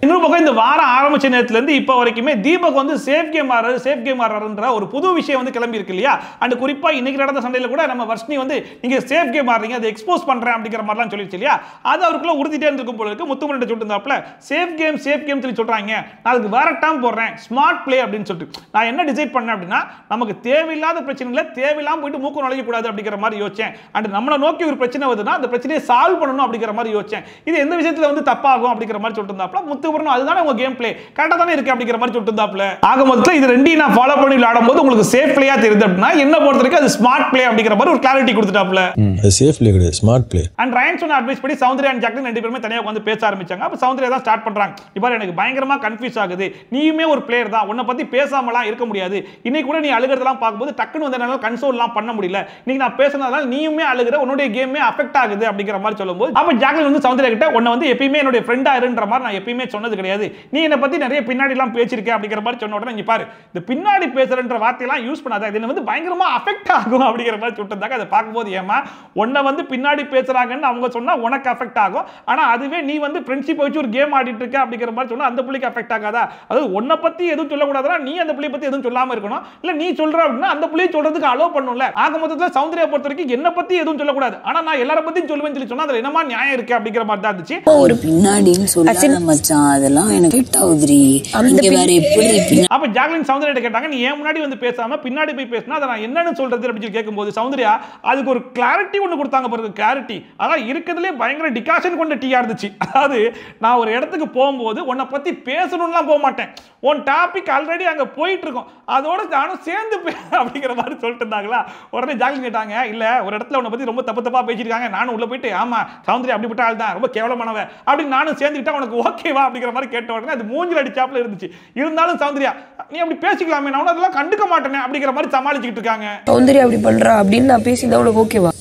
இன்னொரு பக்கம் இந்த வாரம் ஆரம்பிச்ச நேரத்துல இருந்து இப்ப வரைக்குமே தீபக் வந்து சேஃப் கேம் ஆடுறன்ற ஒரு புது விஷயம் வந்து கிளம்பி இருக்கு இல்லையா. அண்ட் குறிப்பா இன்னைக்கு நடந்த சண்டையில கூட நம்ம வர்ஷினி வந்து நீங்க சேஃப் கேம் ஆடுறீங்க, அதை எக்ஸ்போஸ் பண்றேன் அப்படிங்கிற மாதிரிலாம் சொல்லிருச்சு இல்லையா. அது அவருக்குள்ள உறுதிட்டே இருந்திருக்கும் போல இருக்கு. முத்துக்குமரன் சொல்லிட்டு இருந்தாப்ல சேஃப் கேம் சொல்லி சொல்றாங்க, நான் அதுக்கு வேற டேர்ம் போடுறேன் ஸ்மார்ட் பிளே அப்படின்னு சொல்லிட்டு. நான் என்ன டிசைட் பண்ணேன் அப்படின்னா நமக்கு தேவையில்லாத பிரச்சனைகளை தேவையில்லாம போயிட்டு மூக்கு நுழைய கூடாது அப்படிங்கிற மாதிரி யோசிச்சேன். அண்ட் நம்மளை நோக்கி ஒரு பிரச்சனை வருதுன்னா அந்த பிரச்சனையை சால்வ் பண்ணணும் அப்படிங்கிற மாதிரி யோசிச்சேன். இது எந்த விஷயத்துல வந்து தப்பாகும் அப்படிங்கிற மாதிரி சொல்லிட்டு இருந்தாப்ல. முத்துக்குமரன் அதுதானே உங்க கேம் பிளே கரெக்டா தானே இருக்கு அப்படிங்கிற மாதிரி சொல்லிட்டு இருந்தாப்ல. ஆக மொத்தத்தில் இது ரெண்டையும் நான் ஃபாலோ பண்ணி விளையாடும்போது உங்களுக்கு சேஃப் பிளேயா தெரியுது அப்படின்னா என்ன பொறுத்த வரைக்கும் அது ஸ்மார்ட் பிளே அப்படிங்கிற மாதிரி ஒரு கிளாரிட்டி கொடுத்துட்டாப்ல. அது சேஃப் பிளே கிடையாது, ஸ்மார்ட் பிளே. அண்ட் ரயன் சொன்ன அட்வைஸ் படி சௌந்தர்யா அண்ட் ஜாக்லின் 2 பேருமே தனியாக வந்து பேச ஆரம்பிச்சாங்க. அப்ப சௌந்தர்யா தான் ஸ்டார்ட் பண்றாங்க. இப்போ எனக்கு பயங்கரமா கன்ஃபியூஸ் ஆகுது. நீயுமே ஒரு பிளேயர் தான், உன்னை பத்தி பேசாமலாம் இருக்க முடியாது. இன்னைக்கு கூட நீ அழுகிறதெல்லாம் பார்க்கும்போது டக்குன்னு வந்தனால கன்சோல்லாம் பண்ண முடியல, இன்னைக்கு நான் பேசுனதால நீயுமே அழுகிற, உன்னுடைய கேமே அஃபெக்ட் ஆகுது அப்படிங்கிற மாதிரி சொல்லும்போது அப்ப ஜாக்லின் வந்து சௌந்தர்யா கிட்ட உன்னை வந்து எப்பயுமே என்னுடைய ஃப்ரெண்டா இருன்ற மாதிரி நான் எப்பயுமே சொன்னது கிடையாது, நீ என்னை பத்தி நிறைய பின்னாடி எல்லாம் பேசிருக்க அப்படிங்கிற மாதிரி சொன்ன உடனே நீ பாரு இந்த பின்னாடி பேசுறன்ற வார்த்தையெல்லாம் யூஸ் பண்ணாத, இது வந்து பயங்கரமா அஃபெக்ட் ஆகும் அப்படிங்கிற மாதிரி சொல்லிட்டாங்க. அதை பார்க்கும்போது ஏமா உன்னை வந்து பின்னாடி பேசுறாங்கன்னு அவங்க சொன்னா உனக்கு அஃபெக்ட் ஆகும், ஆனா அதுவே நீ வந்து ஃப்ரெண்ட்ஷிப் வச்சு ஒரு கேம் ஆடிட்டு இருக்க அப்படிங்கிற மாதிரி சொன்னா அந்த புள்ளிக்கு அஃபெக்ட் ஆகாதா? அதாவது உன்னை பத்தி எதுவும் சொல்லக்கூடாதுன்னா நீ அந்த புள்ளியை பத்தி எதுவும் சொல்லாம இருக்கணும், இல்ல நீ சொல்ற அப்படின்னா அந்த புள்ளியை சொல்றதுக்கு அலோ பண்ணணும்ல. ஆக மொத்தத்தில் சௌந்தர்யா பொறுத்த வரைக்கும் என்ன பத்தி எதுவும் சொல்லக்கூடாது, ஆனா நான் எல்லார பத்தியும் சொல்லுவேன்னு சொல்லி சொன்னா அதுல என்னமா நியாயம் இருக்கு அப்படிங்கிற மாதிரி தான் இருந்துச்சு. ஒரு பின்னாடின்னு சொல்லாத மச்சான், அதெல்லாம் எனக்கு ஃபிட் ஆகுதுரி. அங்க வேற எப்படி அப்ப ஜாக்லின் சௌந்தர்யா கேட்டாங்க, நீ ஏன் முன்னாடி வந்து பேசாம பின்னாடி போய் பேசினா அதை நான் என்னன்னு சொல்றது அப்படின்னு சொல்லி கேட்கும்போது சௌந்தர்யா அதுக்கு ஒரு கிளாரிட்டி ஒன்று கொடுத்தாங்க பாருங்க. கிளாரிட்டி அதான் இருக்கிறதுலே பயங்கர டிகாஷன் கொண்ட டீயா இருந்துச்சு. அதாவது நான் ஒரு இடத்துக்கு போகும்போது உன்னை பத்தி பேசணும்லாம் போக மாட்டேன், உன் டாபிக் ஆல்ரெடி அங்க போயிட்டு இருக்கும், அதோட நானும் சேர்ந்து அப்படிங்கிற மாதிரி சொல்லிட்டு இருந்தாங்களா. உடனே ஜாக்லின் கேட்டாங்க, இல்ல ஒரு இடத்துல உன்னை பத்தி ரொம்ப தப்பு தப்பா பேசிருக்காங்க, நானும் உள்ள போயிட்டு ஆமா சௌந்தர்யா அப்படிப்பட்ட ஆள் தான், ரொம்ப கேவலமானவ அப்படின்னு நானும் சேர்ந்துக்கிட்டா உனக்கு ஓகேவா அப்படிங்கிற மாதிரி கேட்ட உடனே அது மூஞ்சில் அடிச்சாப்புல இருந்துச்சு. இருந்தாலும் சௌந்தர்யா நீ அப்படி பேசிக்கலாமே, நான் அதெல்லாம் கண்டுக்க மாட்டேனே அப்படிங்கிற மாதிரி சமாளிச்சுக்கிட்டு இருக்காங்க. சௌந்தர்யா அப்படி பண்றா அப்படின்னு நான் பேசியிருந்தா உனக்கு ஓகேவா?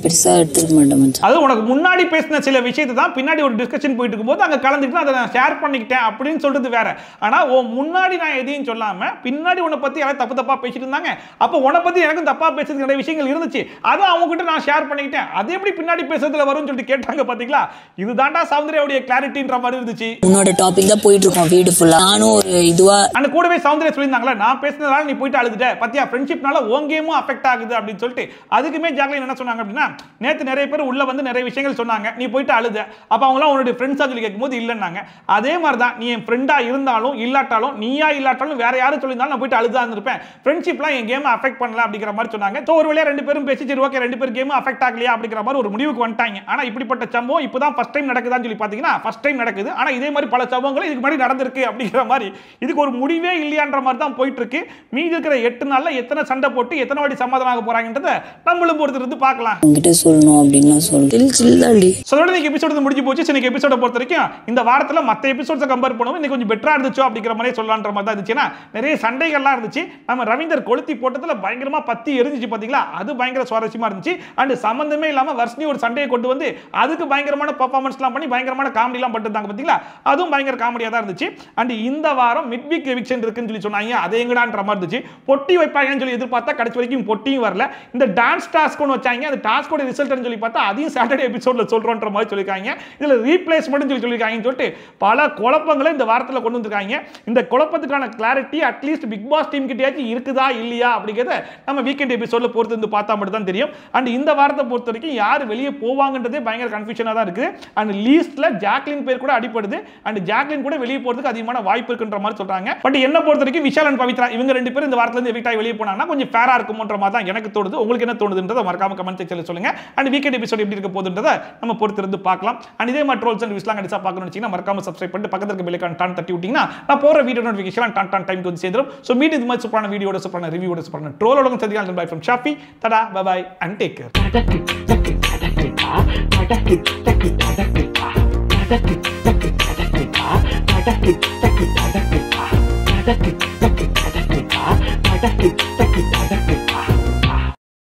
பெருசா எடுத்துக்க மாட்டேன். அது உனக்கு முன்னாடி பேசின சில விஷயத்தை தான் பின்னாடி ஒரு டிஸ்கஷன் போயிட்டு இருக்கும்போது அங்க கலந்துட்டு அதை நான் ஷேர் பண்ணிக்கிட்டேன் அப்படின்னு சொல்றது வேற. ஆனா முன்னாடி நான் எதையும் சொல்லாம பின்னாடி உன்னை பத்தி யாராவது தப்பு தப்பா பேசிட்டு இருந்தாங்க, அப்போ உன்னை பத்தி எனக்கும் தப்பா பேசுறதுக்கு நிறைய விஷயங்கள் இருந்துச்சு, அதை அவங்க கிட்ட நான் ஷேர் பண்ணிக்கிட்டேன், அது எப்படி பின்னாடி பேசுறதுல வரும்னு சொல்லிட்டு கேட்டாங்க. பாத்தீங்களா, இதுதான்டா சௌந்தர்யாவுடைய கிளாரிட்டின்ற மாதிரி இருந்துச்சு. உன்னோட டாபிக் தான் போயிட்டு இருக்கோம் வீடு ஃபுல்லா. நானும் ஒரு இதுவா அந்த கூடவே சௌந்தர்யா சொல்லியிருந்தாங்களா, நான் பேசினதால நீ போயிட்டு அழுதுட்ட பத்தியா, ஃப்ரெண்ட்ஷிப்னால உன் கேமும் அஃபெக்ட் ஆகுது அப்படின்னு சொல்லிட்டு. அதுக்குமே ஜாக்லின் என்ன சொன்னாங்க அப்படின்னா, நேத்து நிறைய பேர் உள்ள வந்து நிறைய விஷயங்கள் சொன்னாங்க, நீ போயிட்டு அழுத, அப்ப அவங்க எல்லாம் உன்னுடைய ஃப்ரெண்ட்ஸா சொல்லி கேட்கும்போது இல்லன்னாங்க. அதே மாதிரி தான் நீ என் ஃப்ரெண்டா இருந்தாலும் இல்லாட்டாலும், நீயா இல்லாட்டாலும் வேற யாரும் சொல்லியிருந்தாலும் நான் போயிட்டு அழுதா இருந்திருப்பேன், ஃப்ரெண்ட்ஷிப்லாம் என் கேம் அஃபெக்ட் பண்ணல அப்படிங்கிற மாதிரி சொன்னாங்க. ஸோ ஒரு வேளையா ரெண்டு பேரும் பேசி சரி ஓகே ரெண்டு பேர் கேம் அஃபெக்ட் ஆகலையா அப்படிங்கிற மாதிரி ஒரு முடிவுக்கு வந்துட்டாங்க. ஆனா இப்படிப்பட்ட சம்பவம் இப்பதான் ஃபர்ஸ்ட் டைம் நடக்குதான்னு சொல்லி பாத்தீங்கன்னா ஃபர்ஸ்ட் டைம் நடக்குது. ஆனா இதே மாதிரி பல சம்பவங்கள் இதுக்கு முன்னாடி நடந்திருக்கு அப்படிங்கிற மாதிரி இதுக்கு ஒரு முடிவே இல்லையான்ற மாதிரி தான் போயிட்டு இருக்கு. மீதி இருக்கிற 8 நாள்ல எத்தனை சண்டை போட்டு எத்தனை வாட்டி சமாதானம் ஆக போறாங்கன்றத நம்மளும் பொறுத்து இருந்து பார்க்கலாம். உங்ககிட்ட சொல்லணும் அப்படின்னு சொல்லி எபிசோட் முடிஞ்சு போச்சு. இன்னைக்கு எபிசோட பொறுத்த வரைக்கும் இந்த வாரத்துல மத்த எபிசோட்ஸை கம்பேர் பண்ணுவோம் இன்னைக்கு கொஞ்சம் பெட்டரா இருந்துச்சோ அப்படிங்கிற மாதிரி சொல்லலான்ற மாதிரி தான் இருந்துச்சுன்னா நிறைய சண்டைகள்லாம் இருந்துச்சு. நம்ம ரவீந்தர் கொளுத்தி போட்டதுல பயங்கரமா பத்தி எரிஞ்சிச்சு பாத்தீங்களா, அது பயங்கர சுவாரஸ்யமா இருந்துச்சு. அண்ட் சம்பந்தமே இல்லாம வர்ஷினி ஒரு சண்டையை கொண்டு வந்து அதுக்கு பயங்கரமான பெர்ஃபார்மன்ஸ்லாம் பண்ணி பயங்கரமான காமெடிலாம் பண்ணிட்டாங்க பாத்தீங்களா, அதுவும் பயங்கர காமெடியா தான் இருந்துச்சு. அண்ட் இந்த வாரம் மிட் வீக் எவிக்ஷன் இருக்குன்னு சொல்லி சொன்னாங்க, அது எங்கடான்ற மாதிரி இருந்துச்சு. பொட்டி வைப்பாங்கன்னு சொல்லி எதிர்பார்த்தா கடைசி வரைக்கும் பொட்டியும் வரல. இந்த டான்ஸ் டாஸ்க் ஒன்று வச்சாங்க, அந்த டாஸ்கோட ரிசல்ட்னு சொல்லி பார்த்தா அதையும் சாட்டர்டே எபிசோட்ல சொல்றோன்ற மாதிரி சொல்லிருக்காங்க. இதுல ரீப்ளேஸ்மென்ட் சொல்லி சொல்லிருக்காங்கன்னு சொல்லிட்டு பல குழப்பங்களை இந்த வாரத்துல கொண்டு வந்திருக்காங்க. இந்த குழப்பத்துக்கான clarity at least Bigg Boss team கிட்டயாச்சும் இருக்குதா இல்லையா அப்படிங்கறத நம்ம வீக்கெண்ட் எபிசோட்ல பொறுத்து வந்து பார்த்தா மட்டும் தான் தெரியும். அண்ட் இந்த வாரத்தை பொறுத்த வரைக்கும் யார் வெளியே போவாங்கன்றதே பயங்கர கன்ஃபியூஷனா தான் இருக்கு. அண்ட் லீஸ்ட்ல ஜாக்லின் பேர் கூட அடிபடுது. அண்ட் ஜாக்லின் கூட வெளியே போறதுக்கு அதிகமான வாய்ப்பு இருக்குன்ற மாதிரி சொல்றாங்க. பட் என்ன பொறுத்த வரைக்கும் விஷால் அண்ட் பவித்ரா இவங்க ரெண்டு பேரும் இந்த வாரத்துல இருந்து எவிக்ட் ஆகி வெளியே போனாங்கன்னா கொஞ்சம் ஃபேரா இருக்கும்ன்ற மாதிரி தான் எனக்கு தோணுது. உங்களுக்கு என்ன தோணுதுன்றதை மறக்காம கமெண்ட் செக்ஷன்ல சொல்லுங்க. அண்ட் வீக்கெண்ட் எபிசோட் எப்படி இருக்க போகுதுன்றதை நம்ம பொறுத்து இருந்து பார்க்கலாம். அண்ட் இதே மாதிரி ட்ரோல்ஸ் அண்ட் விஸ்லாம் கண்டிப்பா பார்க்கணும்னு நினைச்சீங்கன்னா மறக்காம சப்ஸ்கிரைப் பண்ணிட்டு பக்கத்துல இருக்க பெல் ஐகான் டான் தட்டி விட்டீங்கன்னா நான் போற வீடியோ நோட்டிஃபிகேஷன் டான் டைம்க்கு வந்து சேரும். சோ மீட் இது மாதிரி சூப்பரான வீடியோட சூப்பரான ரிவ்யூவோட சூப்பரான ட்ரோலோட சந்திக்கலாம். Bye from Shafi. Tata bye bye and take care.